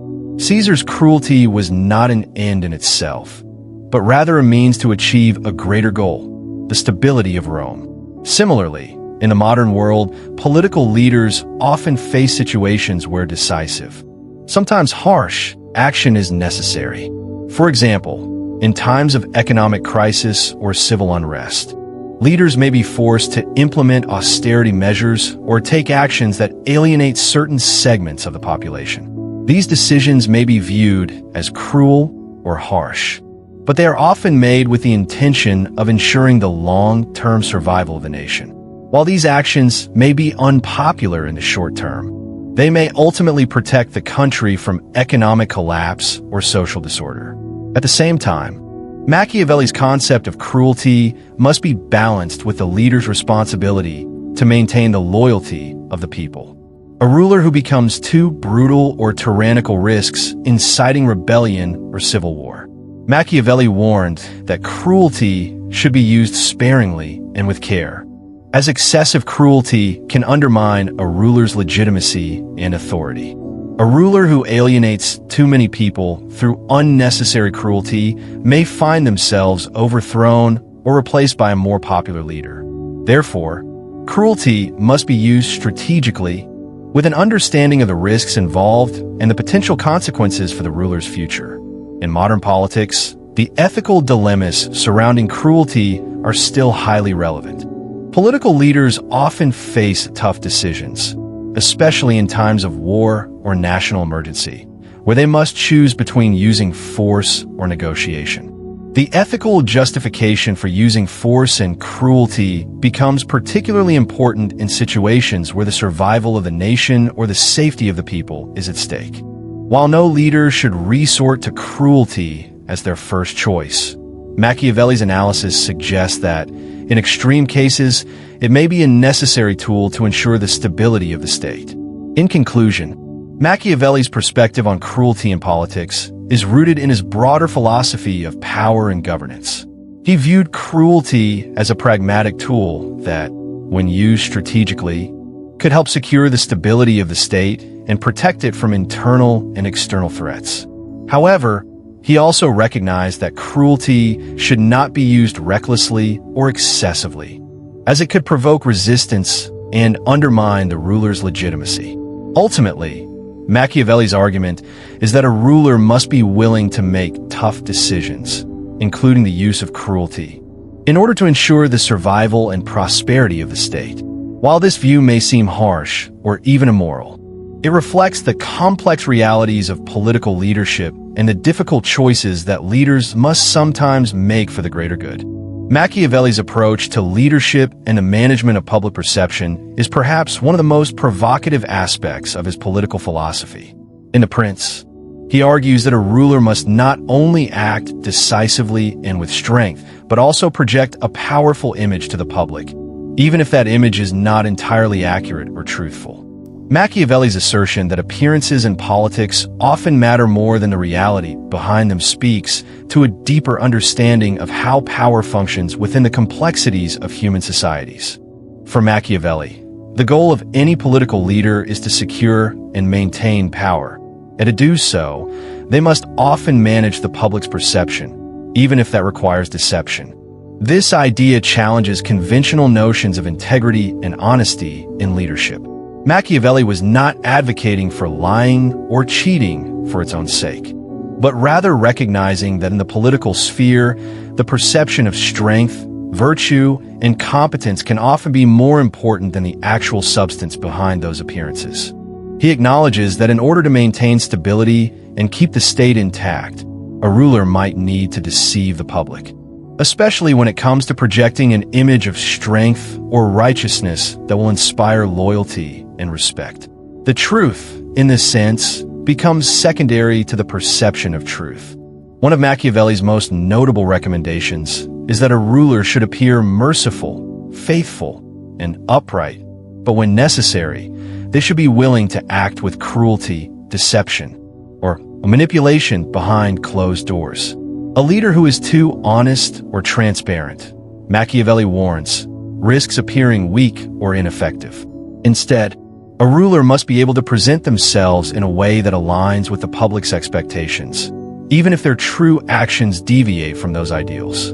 Caesar's cruelty was not an end in itself, but rather a means to achieve a greater goal, the stability of Rome. Similarly, in the modern world, political leaders often face situations where decisive, sometimes harsh, action is necessary. For example, in times of economic crisis or civil unrest, leaders may be forced to implement austerity measures or take actions that alienate certain segments of the population. These decisions may be viewed as cruel or harsh, but they are often made with the intention of ensuring the long-term survival of the nation. While these actions may be unpopular in the short term, they may ultimately protect the country from economic collapse or social disorder. At the same time, Machiavelli's concept of cruelty must be balanced with the leader's responsibility to maintain the loyalty of the people. A ruler who becomes too brutal or tyrannical risks inciting rebellion or civil war. Machiavelli warned that cruelty should be used sparingly and with care, as excessive cruelty can undermine a ruler's legitimacy and authority. A ruler who alienates too many people through unnecessary cruelty may find themselves overthrown or replaced by a more popular leader. Therefore, cruelty must be used strategically with an understanding of the risks involved and the potential consequences for the ruler's future. In modern politics, the ethical dilemmas surrounding cruelty are still highly relevant. Political leaders often face tough decisions, especially in times of war or national emergency, where they must choose between using force or negotiation. The ethical justification for using force and cruelty becomes particularly important in situations where the survival of the nation or the safety of the people is at stake. While no leader should resort to cruelty as their first choice, Machiavelli's analysis suggests that, in extreme cases, it may be a necessary tool to ensure the stability of the state. In conclusion, Machiavelli's perspective on cruelty in politics is rooted in his broader philosophy of power and governance. He viewed cruelty as a pragmatic tool that, when used strategically, could help secure the stability of the state and protect it from internal and external threats. However, he also recognized that cruelty should not be used recklessly or excessively, as it could provoke resistance and undermine the ruler's legitimacy. Ultimately, Machiavelli's argument is that a ruler must be willing to make tough decisions, including the use of cruelty, in order to ensure the survival and prosperity of the state. While this view may seem harsh or even immoral, it reflects the complex realities of political leadership and the difficult choices that leaders must sometimes make for the greater good. Machiavelli's approach to leadership and the management of public perception is perhaps one of the most provocative aspects of his political philosophy. In The Prince, he argues that a ruler must not only act decisively and with strength, but also project a powerful image to the public, even if that image is not entirely accurate or truthful. Machiavelli's assertion that appearances in politics often matter more than the reality behind them speaks to a deeper understanding of how power functions within the complexities of human societies. For Machiavelli, the goal of any political leader is to secure and maintain power, and to do so, they must often manage the public's perception, even if that requires deception. This idea challenges conventional notions of integrity and honesty in leadership. Machiavelli was not advocating for lying or cheating for its own sake, but rather recognizing that in the political sphere, the perception of strength, virtue, and competence can often be more important than the actual substance behind those appearances. He acknowledges that in order to maintain stability and keep the state intact, a ruler might need to deceive the public, especially when it comes to projecting an image of strength or righteousness that will inspire loyalty and respect. The truth, in this sense, becomes secondary to the perception of truth. One of Machiavelli's most notable recommendations is that a ruler should appear merciful, faithful, and upright, but when necessary, they should be willing to act with cruelty, deception, or manipulation behind closed doors. A leader who is too honest or transparent, Machiavelli warns, risks appearing weak or ineffective. Instead, a ruler must be able to present themselves in a way that aligns with the public's expectations, even if their true actions deviate from those ideals.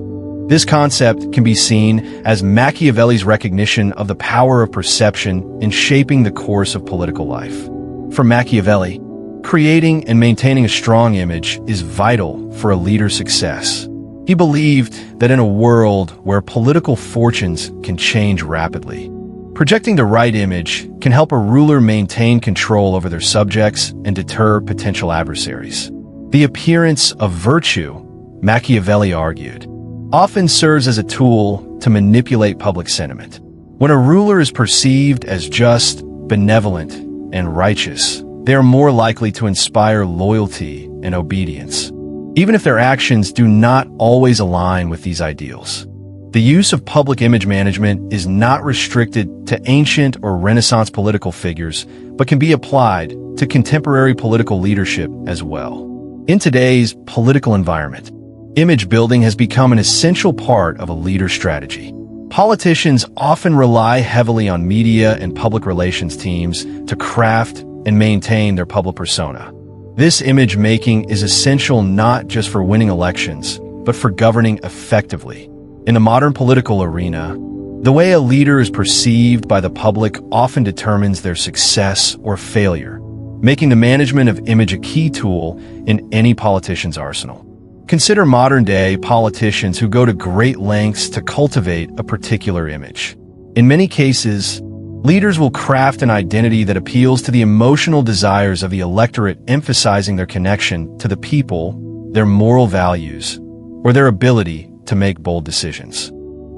This concept can be seen as Machiavelli's recognition of the power of perception in shaping the course of political life. For Machiavelli, creating and maintaining a strong image is vital for a leader's success. He believed that in a world where political fortunes can change rapidly, projecting the right image can help a ruler maintain control over their subjects and deter potential adversaries. The appearance of virtue, Machiavelli argued, often serves as a tool to manipulate public sentiment. When a ruler is perceived as just, benevolent, and righteous, they are more likely to inspire loyalty and obedience, even if their actions do not always align with these ideals. The use of public image management is not restricted to ancient or Renaissance political figures, but can be applied to contemporary political leadership as well. In today's political environment, image building has become an essential part of a leader's strategy. Politicians often rely heavily on media and public relations teams to craft and maintain their public persona. This image making is essential not just for winning elections, but for governing effectively. In the modern political arena, the way a leader is perceived by the public often determines their success or failure, making the management of image a key tool in any politician's arsenal. Consider modern-day politicians who go to great lengths to cultivate a particular image. In many cases, leaders will craft an identity that appeals to the emotional desires of the electorate, emphasizing their connection to the people, their moral values, or their ability to make bold decisions.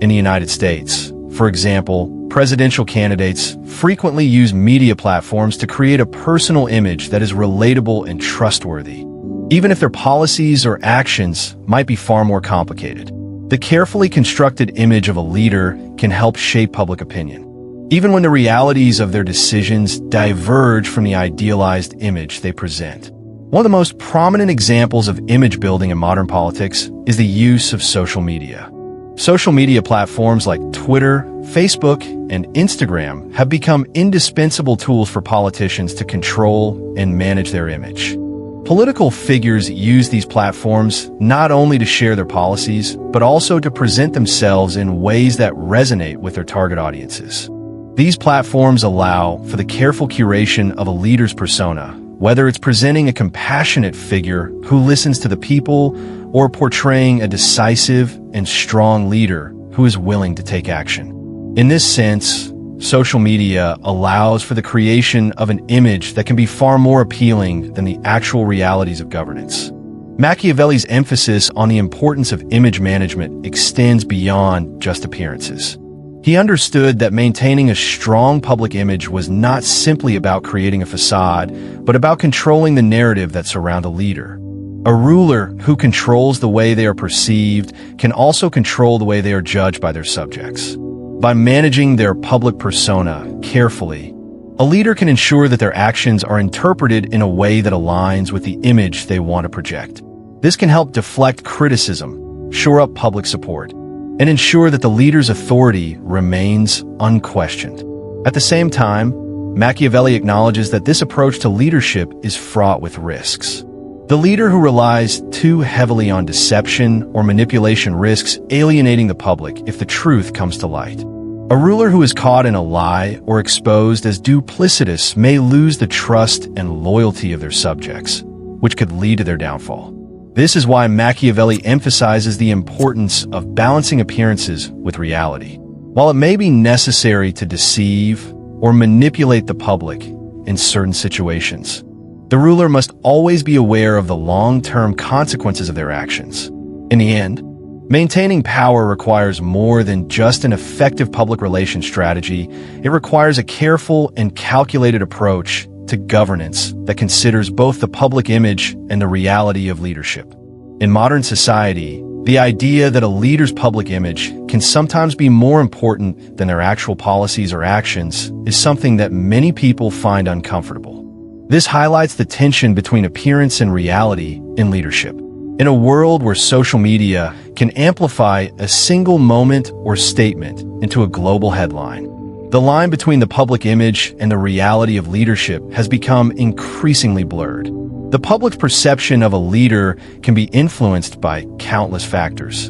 In the United States, for example, presidential candidates frequently use media platforms to create a personal image that is relatable and trustworthy, even if their policies or actions might be far more complicated. The carefully constructed image of a leader can help shape public opinion, even when the realities of their decisions diverge from the idealized image they present. One of the most prominent examples of image building in modern politics is the use of social media. Social media platforms like Twitter, Facebook, and Instagram have become indispensable tools for politicians to control and manage their image. Political figures use these platforms not only to share their policies, but also to present themselves in ways that resonate with their target audiences. These platforms allow for the careful curation of a leader's persona, whether it's presenting a compassionate figure who listens to the people or portraying a decisive and strong leader who is willing to take action. In this sense, social media allows for the creation of an image that can be far more appealing than the actual realities of governance. Machiavelli's emphasis on the importance of image management extends beyond just appearances. He understood that maintaining a strong public image was not simply about creating a facade, but about controlling the narrative that surrounds a leader. A ruler who controls the way they are perceived can also control the way they are judged by their subjects. By managing their public persona carefully, a leader can ensure that their actions are interpreted in a way that aligns with the image they want to project. This can help deflect criticism, shore up public support, and ensure that the leader's authority remains unquestioned. At the same time, Machiavelli acknowledges that this approach to leadership is fraught with risks. The leader who relies too heavily on deception or manipulation risks alienating the public if the truth comes to light. A ruler who is caught in a lie or exposed as duplicitous may lose the trust and loyalty of their subjects, which could lead to their downfall. This is why Machiavelli emphasizes the importance of balancing appearances with reality. While it may be necessary to deceive or manipulate the public in certain situations, the ruler must always be aware of the long-term consequences of their actions. In the end, maintaining power requires more than just an effective public relations strategy. It requires a careful and calculated approach to governance that considers both the public image and the reality of leadership. In modern society, the idea that a leader's public image can sometimes be more important than their actual policies or actions is something that many people find uncomfortable. This highlights the tension between appearance and reality in leadership. In a world where social media can amplify a single moment or statement into a global headline, the line between the public image and the reality of leadership has become increasingly blurred. The public's perception of a leader can be influenced by countless factors,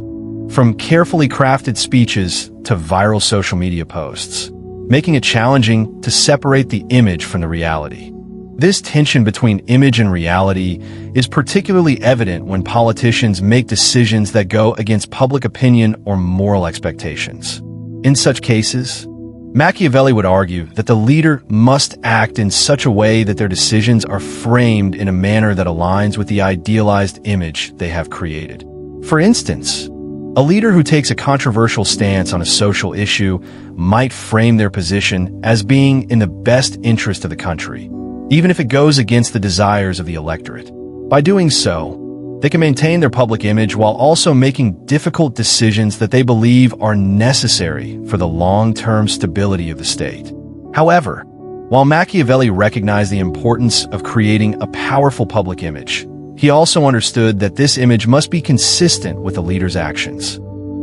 from carefully crafted speeches to viral social media posts, making it challenging to separate the image from the reality. This tension between image and reality is particularly evident when politicians make decisions that go against public opinion or moral expectations. In such cases, Machiavelli would argue that the leader must act in such a way that their decisions are framed in a manner that aligns with the idealized image they have created. For instance, a leader who takes a controversial stance on a social issue might frame their position as being in the best interest of the country, even if it goes against the desires of the electorate. By doing so, they can maintain their public image while also making difficult decisions that they believe are necessary for the long-term stability of the state. However, while Machiavelli recognized the importance of creating a powerful public image, he also understood that this image must be consistent with the leader's actions.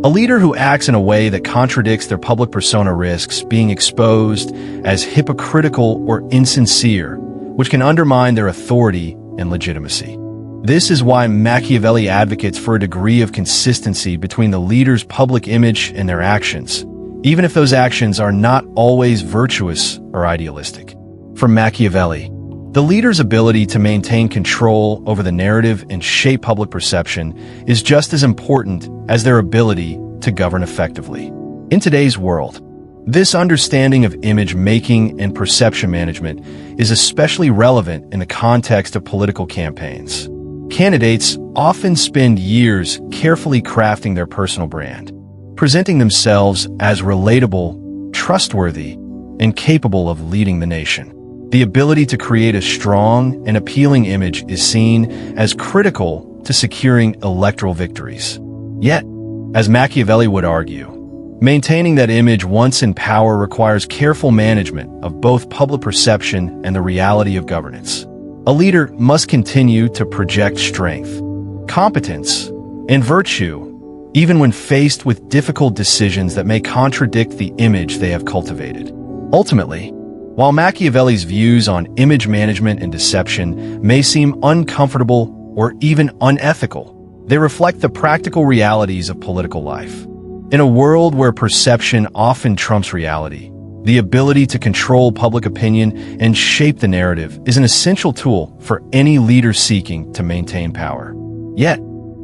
A leader who acts in a way that contradicts their public persona risks being exposed as hypocritical or insincere, which can undermine their authority and legitimacy. This is why Machiavelli advocates for a degree of consistency between the leader's public image and their actions, even if those actions are not always virtuous or idealistic. For Machiavelli, the leader's ability to maintain control over the narrative and shape public perception is just as important as their ability to govern effectively. In today's world, this understanding of image making and perception management is especially relevant in the context of political campaigns. Candidates often spend years carefully crafting their personal brand, presenting themselves as relatable, trustworthy, and capable of leading the nation. The ability to create a strong and appealing image is seen as critical to securing electoral victories. Yet, as Machiavelli would argue, maintaining that image once in power requires careful management of both public perception and the reality of governance. A leader must continue to project strength, competence, and virtue, even when faced with difficult decisions that may contradict the image they have cultivated. Ultimately, while Machiavelli's views on image management and deception may seem uncomfortable or even unethical, they reflect the practical realities of political life. In a world where perception often trumps reality, the ability to control public opinion and shape the narrative is an essential tool for any leader seeking to maintain power. Yet,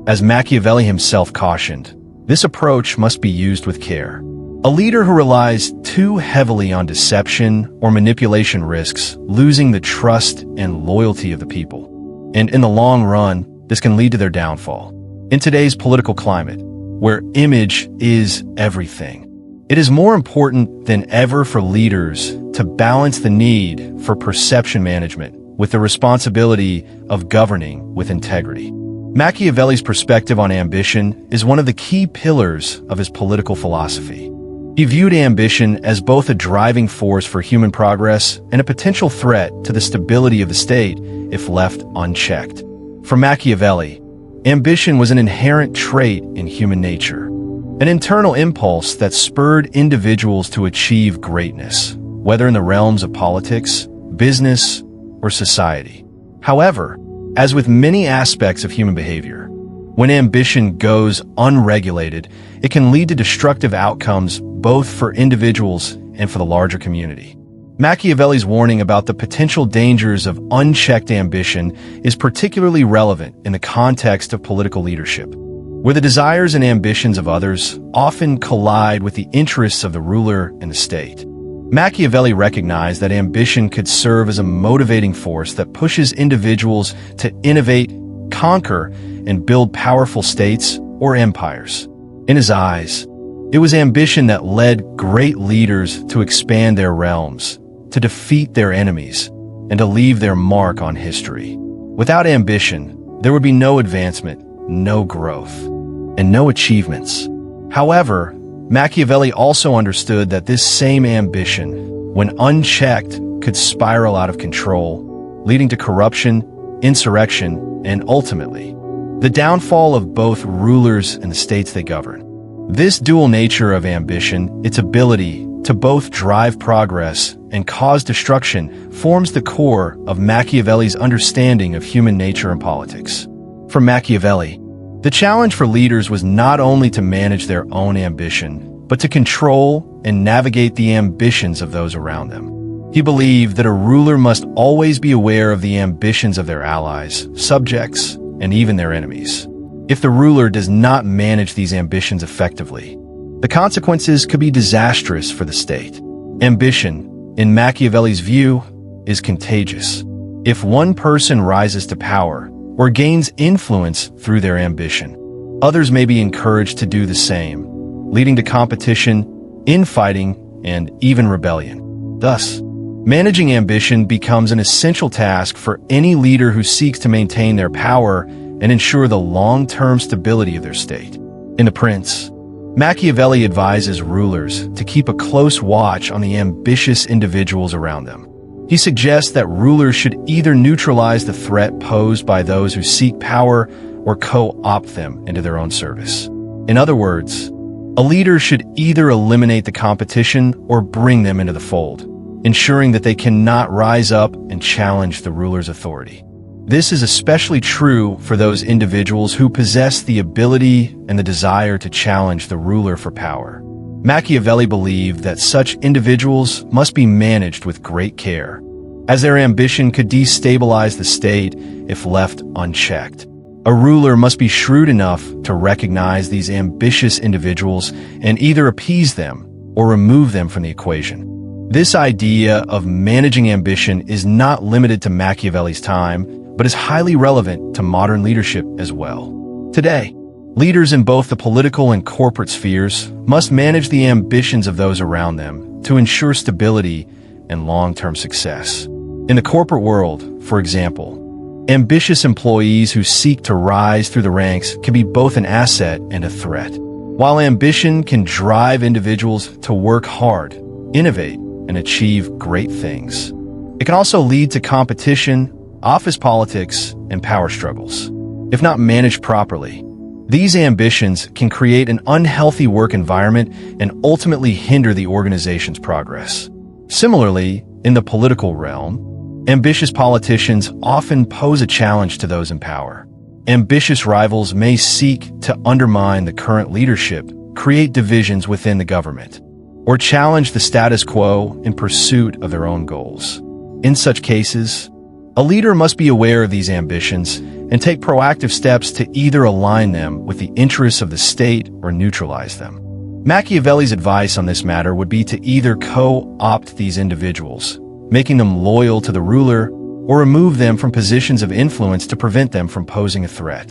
as Machiavelli himself cautioned, this approach must be used with care. A leader who relies too heavily on deception or manipulation risks losing the trust and loyalty of the people. And in the long run, this can lead to their downfall. In today's political climate, where image is everything, it is more important than ever for leaders to balance the need for perception management with the responsibility of governing with integrity. Machiavelli's perspective on ambition is one of the key pillars of his political philosophy. He viewed ambition as both a driving force for human progress and a potential threat to the stability of the state if left unchecked. For Machiavelli, ambition was an inherent trait in human nature, an internal impulse that spurred individuals to achieve greatness, whether in the realms of politics, business, or society. However, as with many aspects of human behavior, when ambition goes unregulated, it can lead to destructive outcomes both for individuals and for the larger community. Machiavelli's warning about the potential dangers of unchecked ambition is particularly relevant in the context of political leadership, where the desires and ambitions of others often collide with the interests of the ruler and the state. Machiavelli recognized that ambition could serve as a motivating force that pushes individuals to innovate, conquer, and build powerful states or empires. In his eyes, it was ambition that led great leaders to expand their realms, to defeat their enemies, and to leave their mark on history. Without ambition, there would be no advancement, no growth, and no achievements. However, Machiavelli also understood that this same ambition, when unchecked, could spiral out of control, leading to corruption, insurrection, and ultimately, the downfall of both rulers and the states they govern. This dual nature of ambition, its ability to both drive progress and cause destruction, forms the core of Machiavelli's understanding of human nature and politics. For Machiavelli, the challenge for leaders was not only to manage their own ambition, but to control and navigate the ambitions of those around them. He believed that a ruler must always be aware of the ambitions of their allies, subjects, and even their enemies. If the ruler does not manage these ambitions effectively, the consequences could be disastrous for the state. Ambition, in Machiavelli's view, is contagious. If one person rises to power or gains influence through their ambition, others may be encouraged to do the same, leading to competition, infighting, and even rebellion. Thus, managing ambition becomes an essential task for any leader who seeks to maintain their power and ensure the long-term stability of their state. In The Prince, Machiavelli advises rulers to keep a close watch on the ambitious individuals around them. He suggests that rulers should either neutralize the threat posed by those who seek power or co-opt them into their own service. In other words, a leader should either eliminate the competition or bring them into the fold, ensuring that they cannot rise up and challenge the ruler's authority. This is especially true for those individuals who possess the ability and the desire to challenge the ruler for power. Machiavelli believed that such individuals must be managed with great care, as their ambition could destabilize the state if left unchecked. A ruler must be shrewd enough to recognize these ambitious individuals and either appease them or remove them from the equation. This idea of managing ambition is not limited to Machiavelli's time, but is highly relevant to modern leadership as well. Today, leaders in both the political and corporate spheres must manage the ambitions of those around them to ensure stability and long-term success. In the corporate world, for example, ambitious employees who seek to rise through the ranks can be both an asset and a threat. While ambition can drive individuals to work hard, innovate, and achieve great things, it can also lead to competition, office politics, and power struggles. If not managed properly, these ambitions can create an unhealthy work environment and ultimately hinder the organization's progress. Similarly, in the political realm, ambitious politicians often pose a challenge to those in power. Ambitious rivals may seek to undermine the current leadership, create divisions within the government, or challenge the status quo in pursuit of their own goals. In such cases, a leader must be aware of these ambitions and take proactive steps to either align them with the interests of the state or neutralize them. Machiavelli's advice on this matter would be to either co-opt these individuals, making them loyal to the ruler, or remove them from positions of influence to prevent them from posing a threat.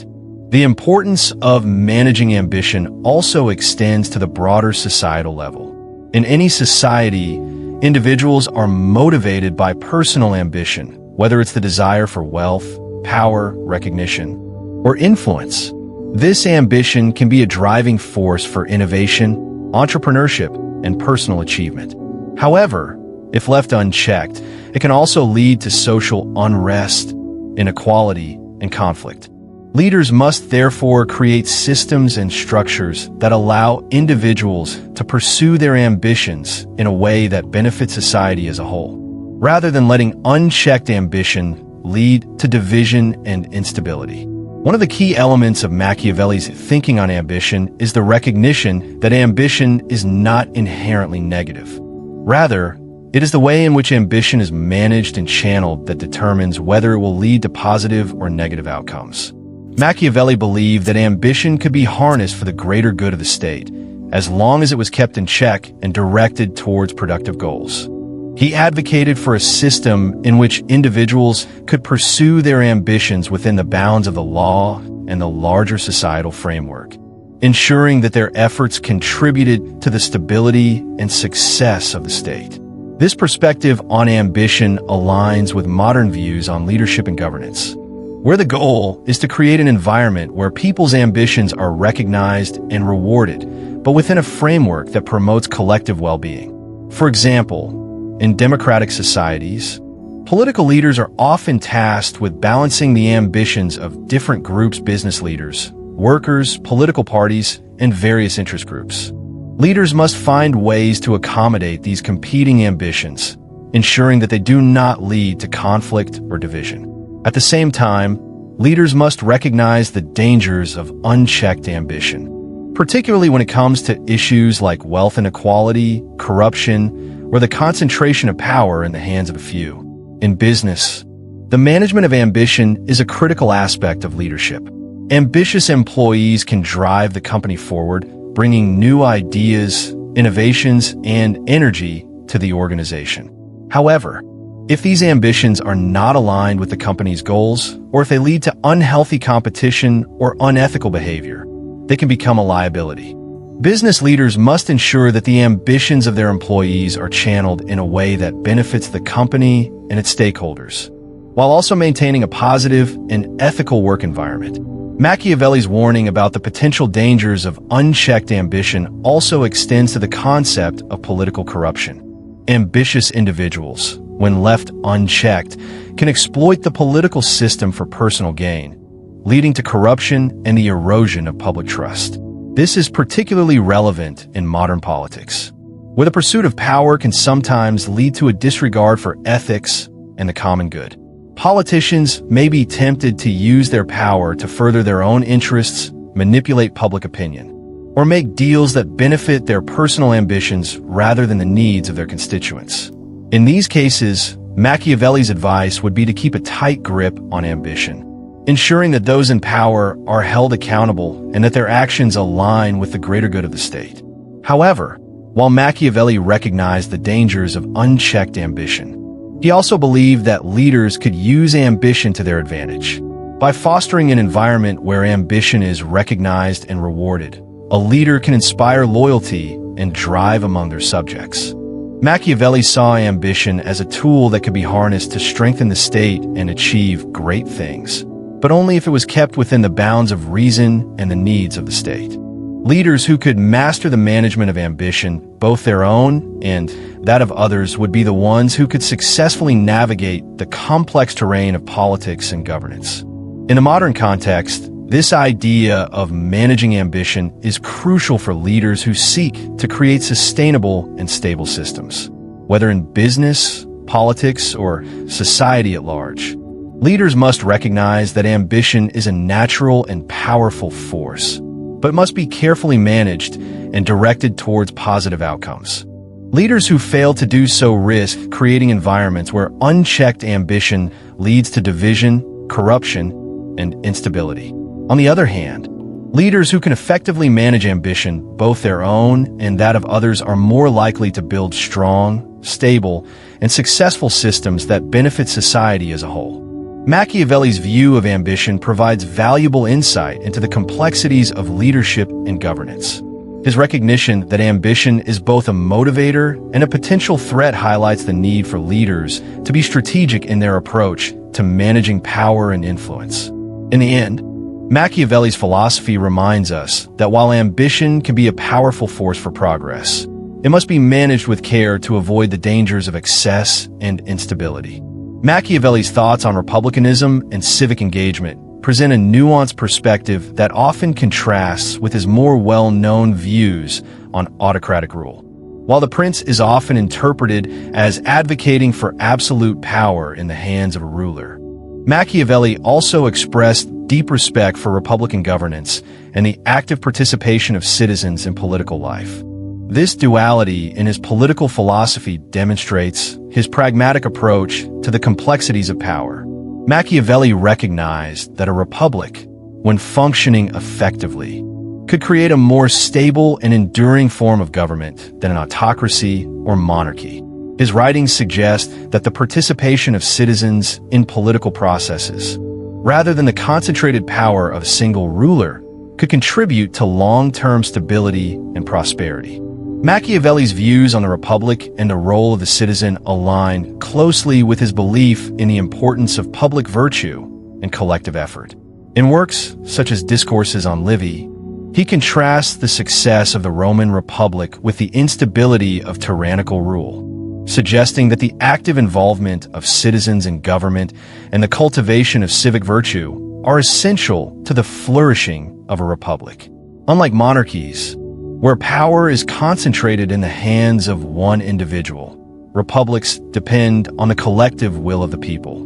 The importance of managing ambition also extends to the broader societal level. In any society, individuals are motivated by personal ambition, whether it's the desire for wealth, power, recognition, or influence. This ambition can be a driving force for innovation, entrepreneurship, and personal achievement. However, if left unchecked, it can also lead to social unrest, inequality, and conflict. Leaders must therefore create systems and structures that allow individuals to pursue their ambitions in a way that benefits society as a whole, rather than letting unchecked ambition lead to division and instability. One of the key elements of Machiavelli's thinking on ambition is the recognition that ambition is not inherently negative. Rather, it is the way in which ambition is managed and channeled that determines whether it will lead to positive or negative outcomes. Machiavelli believed that ambition could be harnessed for the greater good of the state, as long as it was kept in check and directed towards productive goals. He advocated for a system in which individuals could pursue their ambitions within the bounds of the law and the larger societal framework, ensuring that their efforts contributed to the stability and success of the state. This perspective on ambition aligns with modern views on leadership and governance, where the goal is to create an environment where people's ambitions are recognized and rewarded, but within a framework that promotes collective well-being. For example, in democratic societies, political leaders are often tasked with balancing the ambitions of different groups: business leaders, workers, political parties, and various interest groups. Leaders must find ways to accommodate these competing ambitions, ensuring that they do not lead to conflict or division. At the same time, leaders must recognize the dangers of unchecked ambition, particularly when it comes to issues like wealth inequality, corruption, or the concentration of power in the hands of a few. In business, the management of ambition is a critical aspect of leadership. Ambitious employees can drive the company forward, bringing new ideas, innovations, and energy to the organization. However, if these ambitions are not aligned with the company's goals, or if they lead to unhealthy competition or unethical behavior, they can become a liability. Business leaders must ensure that the ambitions of their employees are channeled in a way that benefits the company and its stakeholders, while also maintaining a positive and ethical work environment. Machiavelli's warning about the potential dangers of unchecked ambition also extends to the concept of political corruption. Ambitious individuals, when left unchecked, can exploit the political system for personal gain, leading to corruption and the erosion of public trust. This is particularly relevant in modern politics, where the pursuit of power can sometimes lead to a disregard for ethics and the common good. Politicians may be tempted to use their power to further their own interests, manipulate public opinion, or make deals that benefit their personal ambitions rather than the needs of their constituents. In these cases, Machiavelli's advice would be to keep a tight grip on ambition, ensuring that those in power are held accountable and that their actions align with the greater good of the state. However, while Machiavelli recognized the dangers of unchecked ambition, he also believed that leaders could use ambition to their advantage. By fostering an environment where ambition is recognized and rewarded, a leader can inspire loyalty and drive among their subjects. Machiavelli saw ambition as a tool that could be harnessed to strengthen the state and achieve great things, but only if it was kept within the bounds of reason and the needs of the state. Leaders who could master the management of ambition, both their own and that of others, would be the ones who could successfully navigate the complex terrain of politics and governance. In a modern context, this idea of managing ambition is crucial for leaders who seek to create sustainable and stable systems. Whether in business, politics, or society at large, leaders must recognize that ambition is a natural and powerful force, but must be carefully managed and directed towards positive outcomes. Leaders who fail to do so risk creating environments where unchecked ambition leads to division, corruption, and instability. On the other hand, leaders who can effectively manage ambition, both their own and that of others, are more likely to build strong, stable, and successful systems that benefit society as a whole. Machiavelli's view of ambition provides valuable insight into the complexities of leadership and governance. His recognition that ambition is both a motivator and a potential threat highlights the need for leaders to be strategic in their approach to managing power and influence. In the end, Machiavelli's philosophy reminds us that while ambition can be a powerful force for progress, it must be managed with care to avoid the dangers of excess and instability. Machiavelli's thoughts on republicanism and civic engagement present a nuanced perspective that often contrasts with his more well-known views on autocratic rule. While the prince is often interpreted as advocating for absolute power in the hands of a ruler, Machiavelli also expressed deep respect for republican governance and the active participation of citizens in political life. This duality in his political philosophy demonstrates his pragmatic approach to the complexities of power. Machiavelli recognized that a republic, when functioning effectively, could create a more stable and enduring form of government than an autocracy or monarchy. His writings suggest that the participation of citizens in political processes, rather than the concentrated power of a single ruler, could contribute to long-term stability and prosperity. Machiavelli's views on the republic and the role of the citizen align closely with his belief in the importance of public virtue and collective effort. In works such as Discourses on Livy, he contrasts the success of the Roman Republic with the instability of tyrannical rule, suggesting that the active involvement of citizens in government and the cultivation of civic virtue are essential to the flourishing of a republic. Unlike monarchies, where power is concentrated in the hands of one individual, republics depend on the collective will of the people,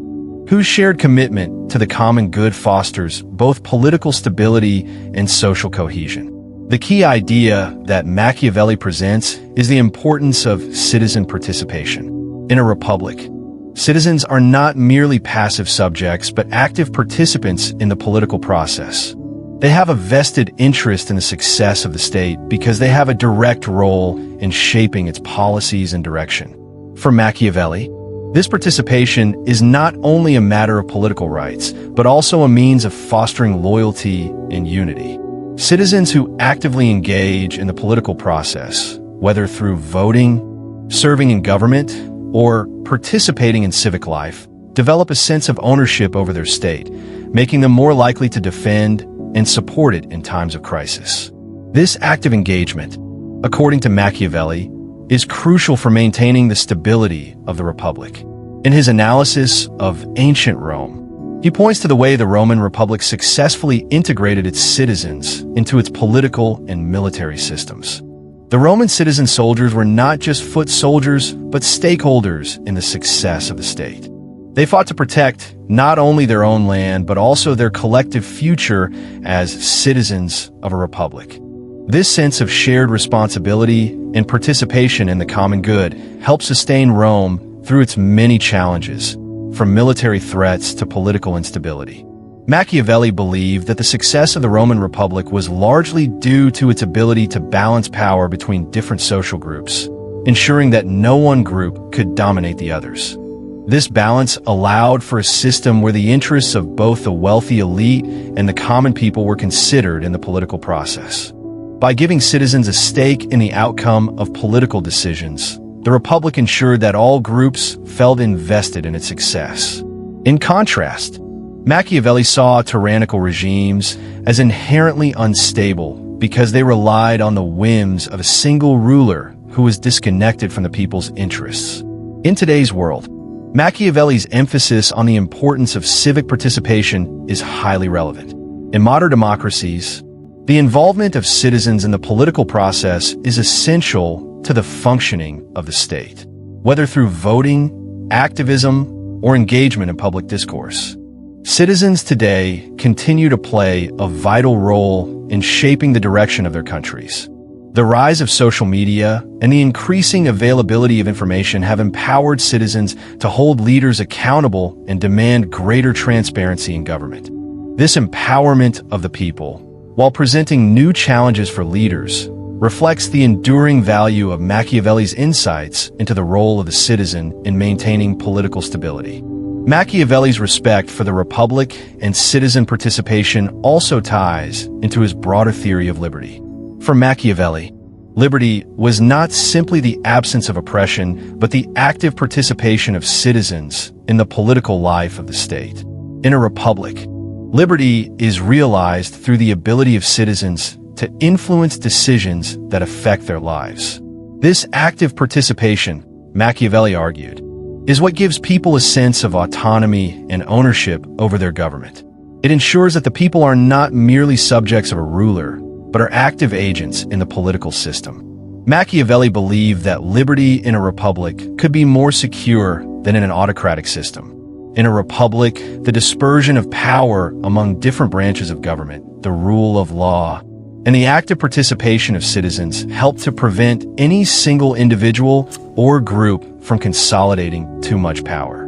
whose shared commitment to the common good fosters both political stability and social cohesion. The key idea that Machiavelli presents is the importance of citizen participation. In a republic, citizens are not merely passive subjects but active participants in the political process. They have a vested interest in the success of the state because they have a direct role in shaping its policies and direction. For Machiavelli, this participation is not only a matter of political rights, but also a means of fostering loyalty and unity. Citizens who actively engage in the political process, whether through voting, serving in government, or participating in civic life, develop a sense of ownership over their state, making them more likely to defend and support it in times of crisis. This active engagement, according to Machiavelli, is crucial for maintaining the stability of the Republic. In his analysis of ancient Rome, he points to the way the Roman Republic successfully integrated its citizens into its political and military systems. The Roman citizen soldiers were not just foot soldiers, but stakeholders in the success of the state. They fought to protect not only their own land, but also their collective future as citizens of a republic. This sense of shared responsibility and participation in the common good helped sustain Rome through its many challenges, from military threats to political instability. Machiavelli believed that the success of the Roman Republic was largely due to its ability to balance power between different social groups, ensuring that no one group could dominate the others. This balance allowed for a system where the interests of both the wealthy elite and the common people were considered in the political process. By giving citizens a stake in the outcome of political decisions, the Republic ensured that all groups felt invested in its success. In contrast, Machiavelli saw tyrannical regimes as inherently unstable because they relied on the whims of a single ruler who was disconnected from the people's interests. In today's world, Machiavelli's emphasis on the importance of civic participation is highly relevant. In modern democracies, the involvement of citizens in the political process is essential to the functioning of the state, whether through voting, activism, or engagement in public discourse. Citizens today continue to play a vital role in shaping the direction of their countries. The rise of social media and the increasing availability of information have empowered citizens to hold leaders accountable and demand greater transparency in government. This empowerment of the people, while presenting new challenges for leaders, reflects the enduring value of Machiavelli's insights into the role of the citizen in maintaining political stability. Machiavelli's respect for the Republic and citizen participation also ties into his broader theory of liberty. For Machiavelli, liberty was not simply the absence of oppression, but the active participation of citizens in the political life of the state. In a republic, liberty is realized through the ability of citizens to influence decisions that affect their lives. This active participation, Machiavelli argued, is what gives people a sense of autonomy and ownership over their government. It ensures that the people are not merely subjects of a ruler, but are active agents in the political system. Machiavelli believed that liberty in a republic could be more secure than in an autocratic system. In a republic, the dispersion of power among different branches of government, the rule of law, and the active participation of citizens helped to prevent any single individual or group from consolidating too much power.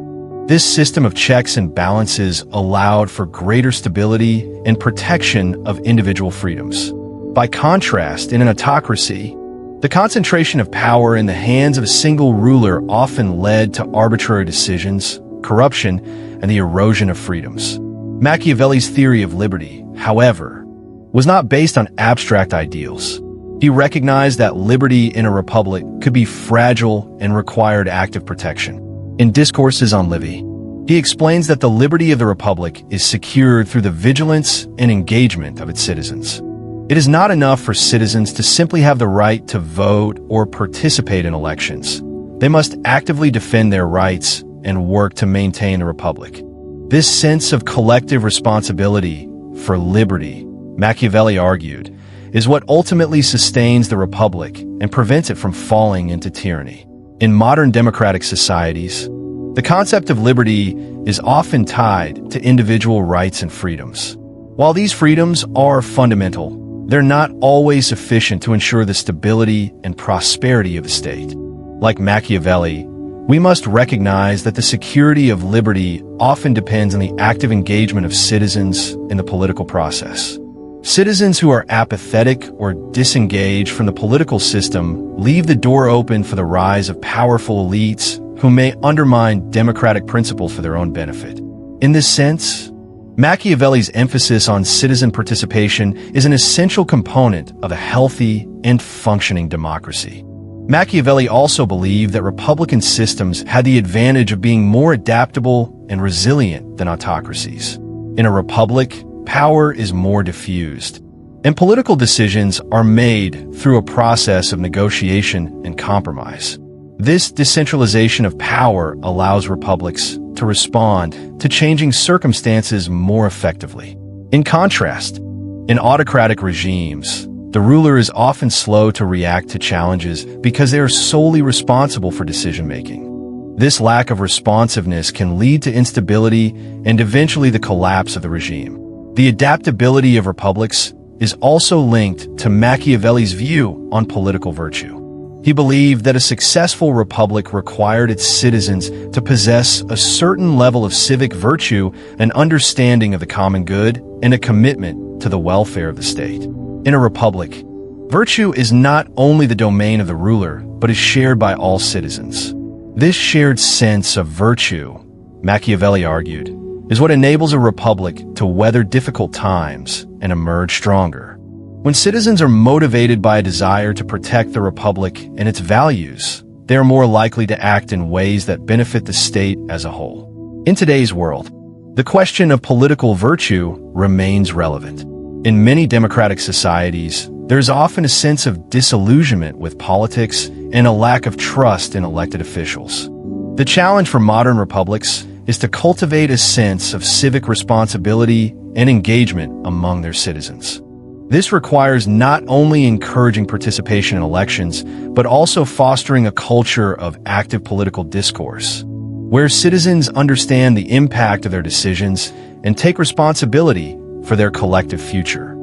This system of checks and balances allowed for greater stability and protection of individual freedoms. By contrast, in an autocracy, the concentration of power in the hands of a single ruler often led to arbitrary decisions, corruption, and the erosion of freedoms. Machiavelli's theory of liberty, however, was not based on abstract ideals. He recognized that liberty in a republic could be fragile and required active protection. In Discourses on Livy, he explains that the liberty of the republic is secured through the vigilance and engagement of its citizens. It is not enough for citizens to simply have the right to vote or participate in elections. They must actively defend their rights and work to maintain the republic. This sense of collective responsibility for liberty, Machiavelli argued, is what ultimately sustains the republic and prevents it from falling into tyranny. In modern democratic societies, the concept of liberty is often tied to individual rights and freedoms. While these freedoms are fundamental, they're not always sufficient to ensure the stability and prosperity of the state. Like Machiavelli, we must recognize that the security of liberty often depends on the active engagement of citizens in the political process. Citizens who are apathetic or disengaged from the political system leave the door open for the rise of powerful elites who may undermine democratic principles for their own benefit. In this sense, Machiavelli's emphasis on citizen participation is an essential component of a healthy and functioning democracy. Machiavelli also believed that republican systems had the advantage of being more adaptable and resilient than autocracies. In a republic, power is more diffused, and political decisions are made through a process of negotiation and compromise. This decentralization of power allows republics to respond to changing circumstances more effectively. In contrast, in autocratic regimes, the ruler is often slow to react to challenges because they are solely responsible for decision-making. This lack of responsiveness can lead to instability and eventually the collapse of the regime. The adaptability of republics is also linked to Machiavelli's view on political virtue. He believed that a successful republic required its citizens to possess a certain level of civic virtue, an understanding of the common good, and a commitment to the welfare of the state. In a republic, virtue is not only the domain of the ruler, but is shared by all citizens. This shared sense of virtue, Machiavelli argued, is what enables a republic to weather difficult times and emerge stronger. When citizens are motivated by a desire to protect the republic and its values, they are more likely to act in ways that benefit the state as a whole. In today's world, the question of political virtue remains relevant. In many democratic societies, there's often a sense of disillusionment with politics and a lack of trust in elected officials. The challenge for modern republics is to cultivate a sense of civic responsibility and engagement among their citizens. This requires not only encouraging participation in elections, but also fostering a culture of active political discourse, where citizens understand the impact of their decisions and take responsibility for their collective future.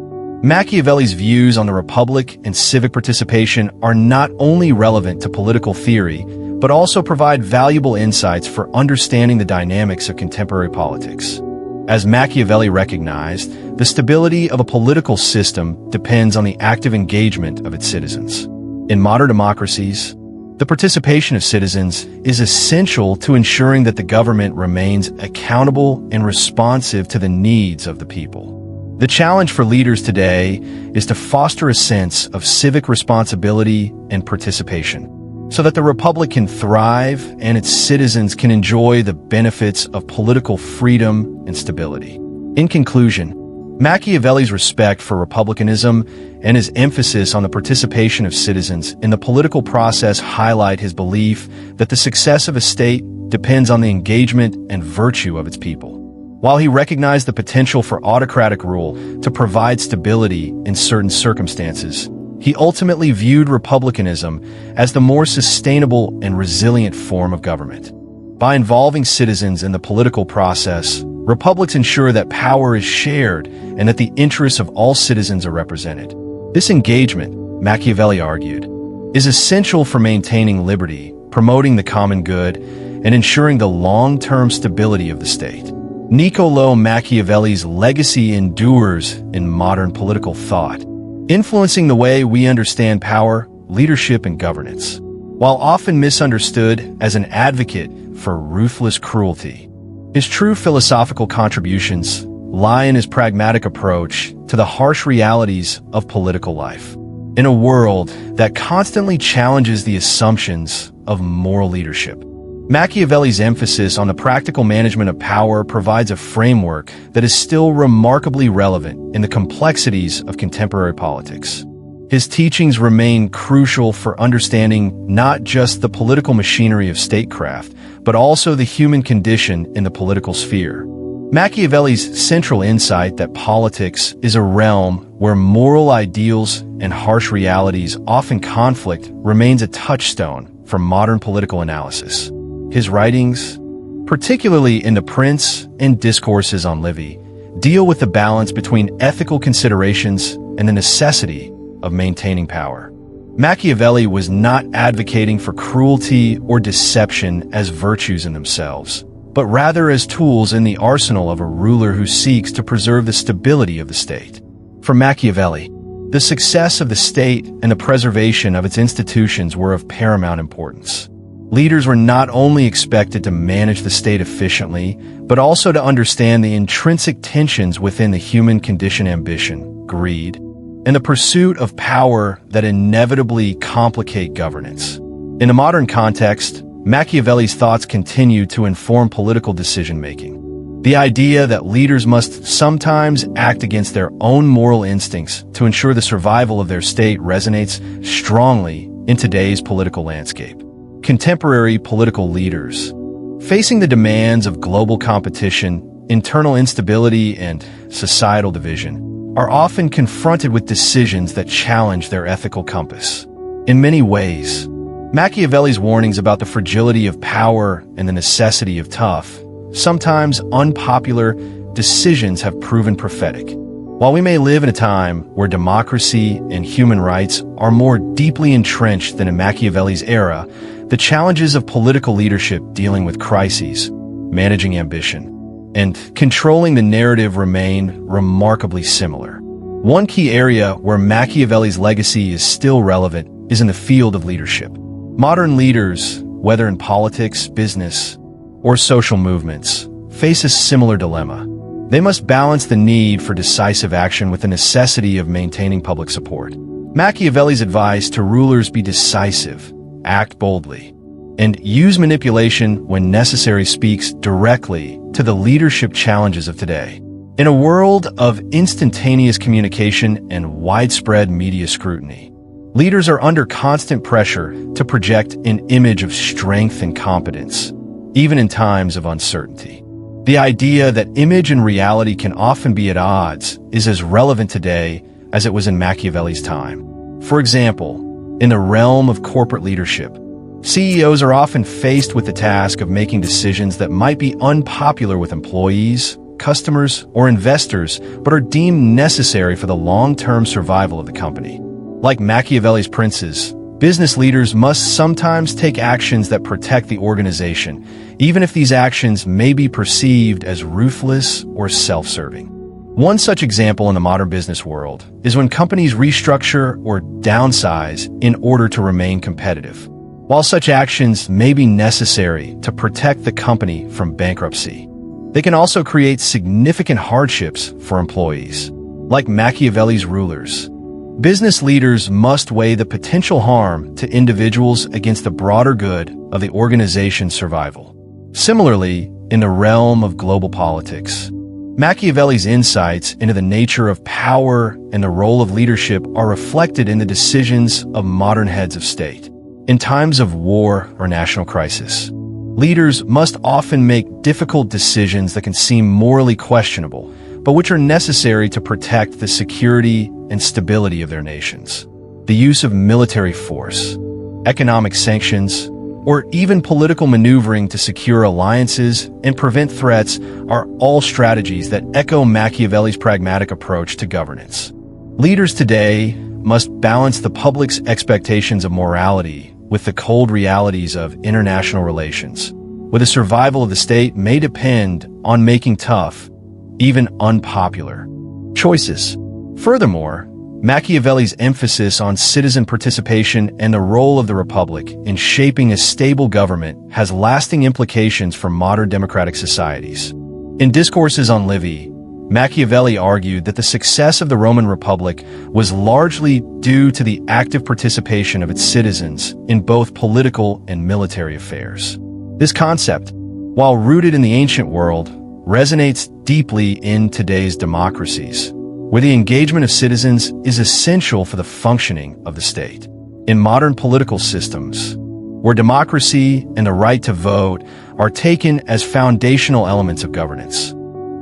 Machiavelli's views on the republic and civic participation are not only relevant to political theory, but also provide valuable insights for understanding the dynamics of contemporary politics. As Machiavelli recognized, the stability of a political system depends on the active engagement of its citizens. In modern democracies, the participation of citizens is essential to ensuring that the government remains accountable and responsive to the needs of the people. The challenge for leaders today is to foster a sense of civic responsibility and participation, so that the republic can thrive and its citizens can enjoy the benefits of political freedom and stability. In conclusion, Machiavelli's respect for republicanism and his emphasis on the participation of citizens in the political process highlight his belief that the success of a state depends on the engagement and virtue of its people. While he recognized the potential for autocratic rule to provide stability in certain circumstances, he ultimately viewed republicanism as the more sustainable and resilient form of government. By involving citizens in the political process, republics ensure that power is shared and that the interests of all citizens are represented. This engagement, Machiavelli argued, is essential for maintaining liberty, promoting the common good, and ensuring the long-term stability of the state. Niccolò Machiavelli's legacy endures in modern political thought, influencing the way we understand power, leadership, and governance. While often misunderstood as an advocate for ruthless cruelty, his true philosophical contributions lie in his pragmatic approach to the harsh realities of political life. In a world that constantly challenges the assumptions of moral leadership, Machiavelli's emphasis on the practical management of power provides a framework that is still remarkably relevant in the complexities of contemporary politics. His teachings remain crucial for understanding not just the political machinery of statecraft, but also the human condition in the political sphere. Machiavelli's central insight that politics is a realm where moral ideals and harsh realities often conflict remains a touchstone for modern political analysis. His writings, particularly in The Prince and Discourses on Livy, deal with the balance between ethical considerations and the necessity of maintaining power. Machiavelli was not advocating for cruelty or deception as virtues in themselves, but rather as tools in the arsenal of a ruler who seeks to preserve the stability of the state. For Machiavelli, the success of the state and the preservation of its institutions were of paramount importance. Leaders were not only expected to manage the state efficiently, but also to understand the intrinsic tensions within the human condition: ambition, greed, and the pursuit of power that inevitably complicate governance. In a modern context, Machiavelli's thoughts continue to inform political decision-making. The idea that leaders must sometimes act against their own moral instincts to ensure the survival of their state resonates strongly in today's political landscape. Contemporary political leaders, facing the demands of global competition, internal instability, and societal division, are often confronted with decisions that challenge their ethical compass. In many ways, Machiavelli's warnings about the fragility of power and the necessity of tough, sometimes unpopular, decisions have proven prophetic. While we may live in a time where democracy and human rights are more deeply entrenched than in Machiavelli's era, the challenges of political leadership dealing with crises, managing ambition, and controlling the narrative remain remarkably similar. One key area where Machiavelli's legacy is still relevant is in the field of leadership. Modern leaders, whether in politics, business, or social movements, face a similar dilemma. They must balance the need for decisive action with the necessity of maintaining public support. Machiavelli's advice to rulers: be decisive, act boldly, and use manipulation when necessary speaks directly to the leadership challenges of today. In a world of instantaneous communication and widespread media scrutiny, leaders are under constant pressure to project an image of strength and competence, even in times of uncertainty. The idea that image and reality can often be at odds is as relevant today as it was in Machiavelli's time. For example, in the realm of corporate leadership, CEOs are often faced with the task of making decisions that might be unpopular with employees, customers, or investors, but are deemed necessary for the long-term survival of the company. Like Machiavelli's princes, business leaders must sometimes take actions that protect the organization, even if these actions may be perceived as ruthless or self-serving. One such example in the modern business world is when companies restructure or downsize in order to remain competitive. While such actions may be necessary to protect the company from bankruptcy, they can also create significant hardships for employees. Like Machiavelli's rulers, business leaders must weigh the potential harm to individuals against the broader good of the organization's survival. Similarly, in the realm of global politics, Machiavelli's insights into the nature of power and the role of leadership are reflected in the decisions of modern heads of state. In times of war or national crisis, Leaders must often make difficult decisions that can seem morally questionable, but which are necessary to protect the security and stability of their nations. The use of military force, economic sanctions, or even political maneuvering to secure alliances and prevent threats are all strategies that echo Machiavelli's pragmatic approach to governance. Leaders today must balance the public's expectations of morality with the cold realities of international relations, where the survival of the state may depend on making tough, even unpopular, choices. Furthermore, Machiavelli's emphasis on citizen participation and the role of the Republic in shaping a stable government has lasting implications for modern democratic societies. In Discourses on Livy, Machiavelli argued that the success of the Roman Republic was largely due to the active participation of its citizens in both political and military affairs. This concept, while rooted in the ancient world, resonates deeply in today's democracies, where the engagement of citizens is essential for the functioning of the state. In modern political systems, where democracy and the right to vote are taken as foundational elements of governance,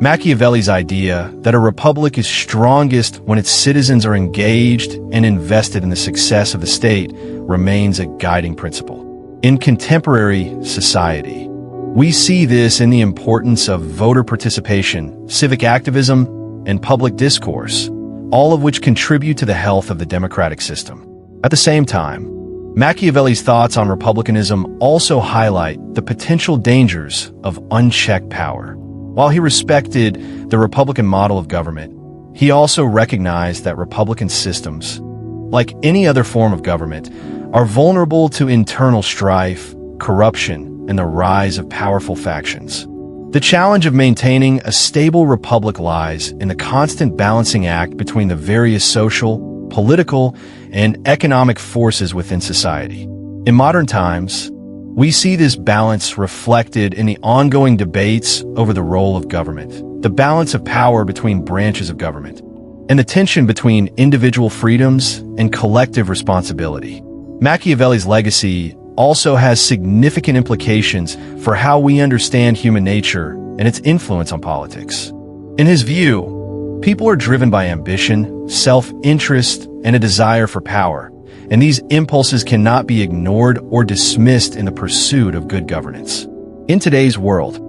Machiavelli's idea that a republic is strongest when its citizens are engaged and invested in the success of the state remains a guiding principle. In contemporary society, we see this in the importance of voter participation, civic activism, and public discourse, all of which contribute to the health of the democratic system. At the same time, Machiavelli's thoughts on republicanism also highlight the potential dangers of unchecked power. While he respected the Republican model of government, he also recognized that Republican systems, like any other form of government, are vulnerable to internal strife, corruption, and the rise of powerful factions. The challenge of maintaining a stable republic lies in the constant balancing act between the various social, political, and economic forces within society. In modern times, we see this balance reflected in the ongoing debates over the role of government, the balance of power between branches of government, and the tension between individual freedoms and collective responsibility. Machiavelli's legacy also has significant implications for how we understand human nature and its influence on politics. In his view, people are driven by ambition, self-interest, and a desire for power, and these impulses cannot be ignored or dismissed in the pursuit of good governance. In today's world,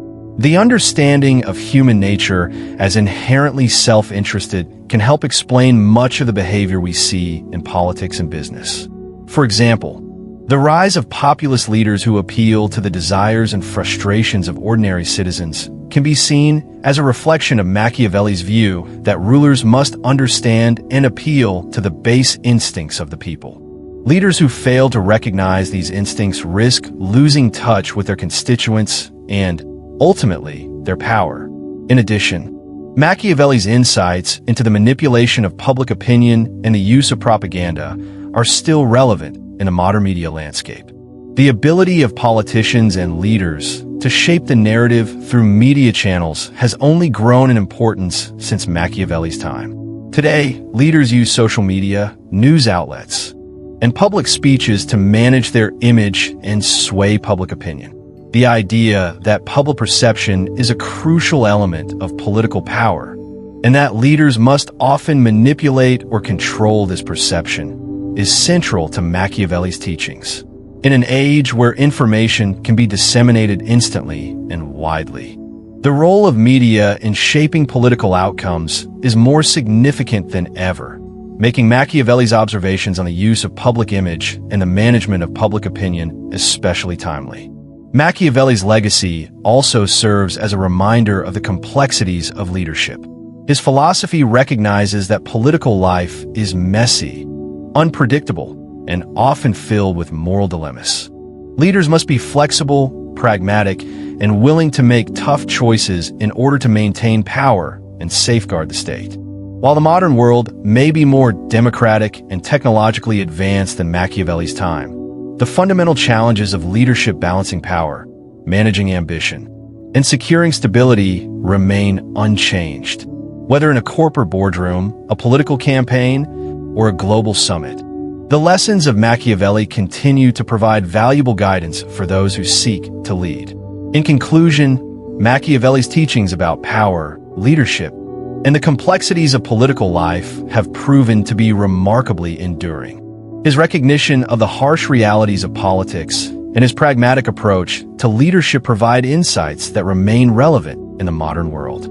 the understanding of human nature as inherently self-interested can help explain much of the behavior we see in politics and business. For example, the rise of populist leaders who appeal to the desires and frustrations of ordinary citizens can be seen as a reflection of Machiavelli's view that rulers must understand and appeal to the base instincts of the people. Leaders who fail to recognize these instincts risk losing touch with their constituents and, ultimately, their power. In addition, Machiavelli's insights into the manipulation of public opinion and the use of propaganda are still relevant in a modern media landscape. The ability of politicians and leaders to shape the narrative through media channels has only grown in importance since Machiavelli's time. Today, leaders use social media, news outlets, and public speeches to manage their image and sway public opinion. The idea that public perception is a crucial element of political power, and that leaders must often manipulate or control this perception, is central to Machiavelli's teachings. In an age where information can be disseminated instantly and widely, the role of media in shaping political outcomes is more significant than ever, making Machiavelli's observations on the use of public image and the management of public opinion especially timely. Machiavelli's legacy also serves as a reminder of the complexities of leadership. His philosophy recognizes that political life is messy, unpredictable, and often filled with moral dilemmas. Leaders must be flexible, pragmatic, and willing to make tough choices in order to maintain power and safeguard the state. While the modern world may be more democratic and technologically advanced than Machiavelli's time, the fundamental challenges of leadership balancing power, managing ambition, and securing stability remain unchanged. Whether in a corporate boardroom, a political campaign, or a global summit, The lessons of Machiavelli continue to provide valuable guidance for those who seek to lead. In conclusion, Machiavelli's teachings about power, leadership, and the complexities of political life have proven to be remarkably enduring. His recognition of the harsh realities of politics and his pragmatic approach to leadership provide insights that remain relevant in the modern world.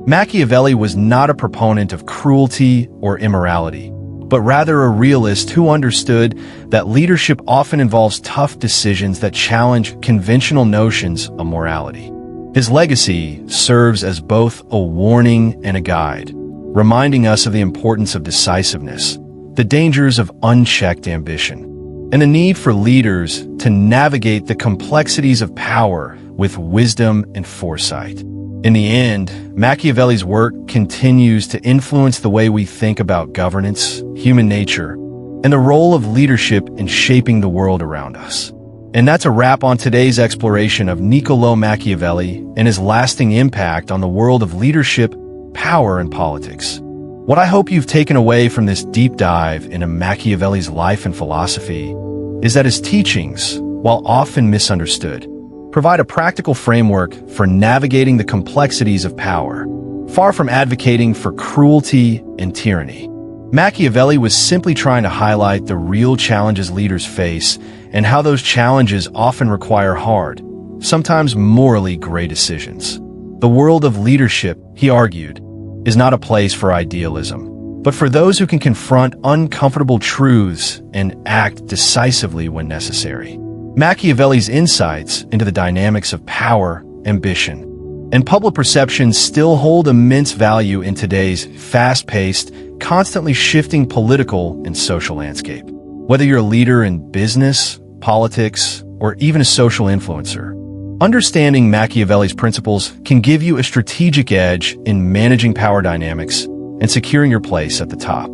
Machiavelli was not a proponent of cruelty or immorality, but rather a realist who understood that leadership often involves tough decisions that challenge conventional notions of morality. His legacy serves as both a warning and a guide, reminding us of the importance of decisiveness, the dangers of unchecked ambition, and the need for leaders to navigate the complexities of power with wisdom and foresight. In the end, Machiavelli's work continues to influence the way we think about governance, human nature, and the role of leadership in shaping the world around us. And that's a wrap on today's exploration of Niccolò Machiavelli and his lasting impact on the world of leadership, power, and politics. What I hope you've taken away from this deep dive into Machiavelli's life and philosophy is that his teachings, while often misunderstood, provide a practical framework for navigating the complexities of power, far from advocating for cruelty and tyranny. Machiavelli was simply trying to highlight the real challenges leaders face and how those challenges often require hard, sometimes morally gray decisions. The world of leadership, he argued, is not a place for idealism, but for those who can confront uncomfortable truths and act decisively when necessary. Machiavelli's insights into the dynamics of power, ambition, and public perception still hold immense value in today's fast-paced, constantly shifting political and social landscape. Whether you're a leader in business, politics, or even a social influencer, understanding Machiavelli's principles can give you a strategic edge in managing power dynamics and securing your place at the top.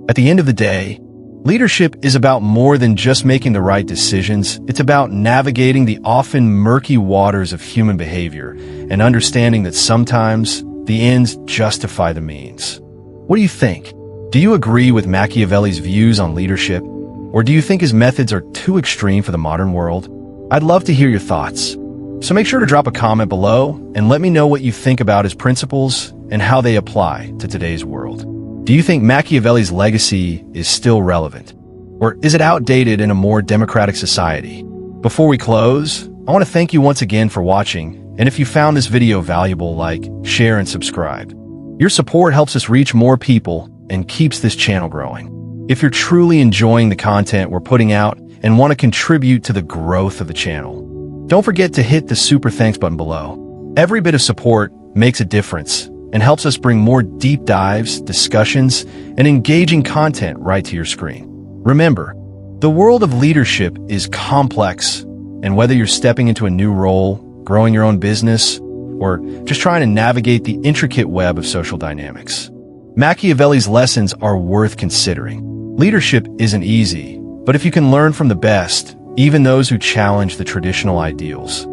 At the end of the day, leadership is about more than just making the right decisions. It's about navigating the often murky waters of human behavior and understanding that sometimes the ends justify the means. What do you think? Do you agree with Machiavelli's views on leadership? Or do you think his methods are too extreme for the modern world? I'd love to hear your thoughts. So make sure to drop a comment below and let me know what you think about his principles and how they apply to today's world. Do you think Machiavelli's legacy is still relevant? Or is it outdated in a more democratic society? Before we close, I want to thank you once again for watching, and if you found this video valuable, like, share, and subscribe. Your support helps us reach more people and keeps this channel growing. If you're truly enjoying the content we're putting out and want to contribute to the growth of the channel, don't forget to hit the super thanks button below. Every bit of support makes a difference and helps us bring more deep dives, discussions, and engaging content right to your screen. Remember, the world of leadership is complex, and whether you're stepping into a new role, growing your own business, or just trying to navigate the intricate web of social dynamics, Machiavelli's lessons are worth considering. Leadership isn't easy, but if you can learn from the best, even those who challenge the traditional ideals,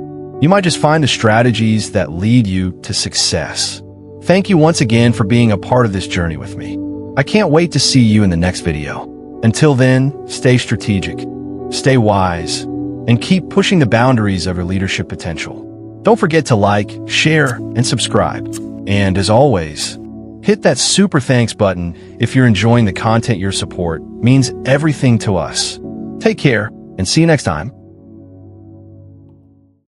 you might just find the strategies that lead you to success. Thank you once again for being a part of this journey with me. I can't wait to see you in the next video. Until then, stay strategic, stay wise, and keep pushing the boundaries of your leadership potential. Don't forget to like, share, and subscribe. And as always, hit that super thanks button if you're enjoying the content. Your support means everything to us. Take care, and see you next time.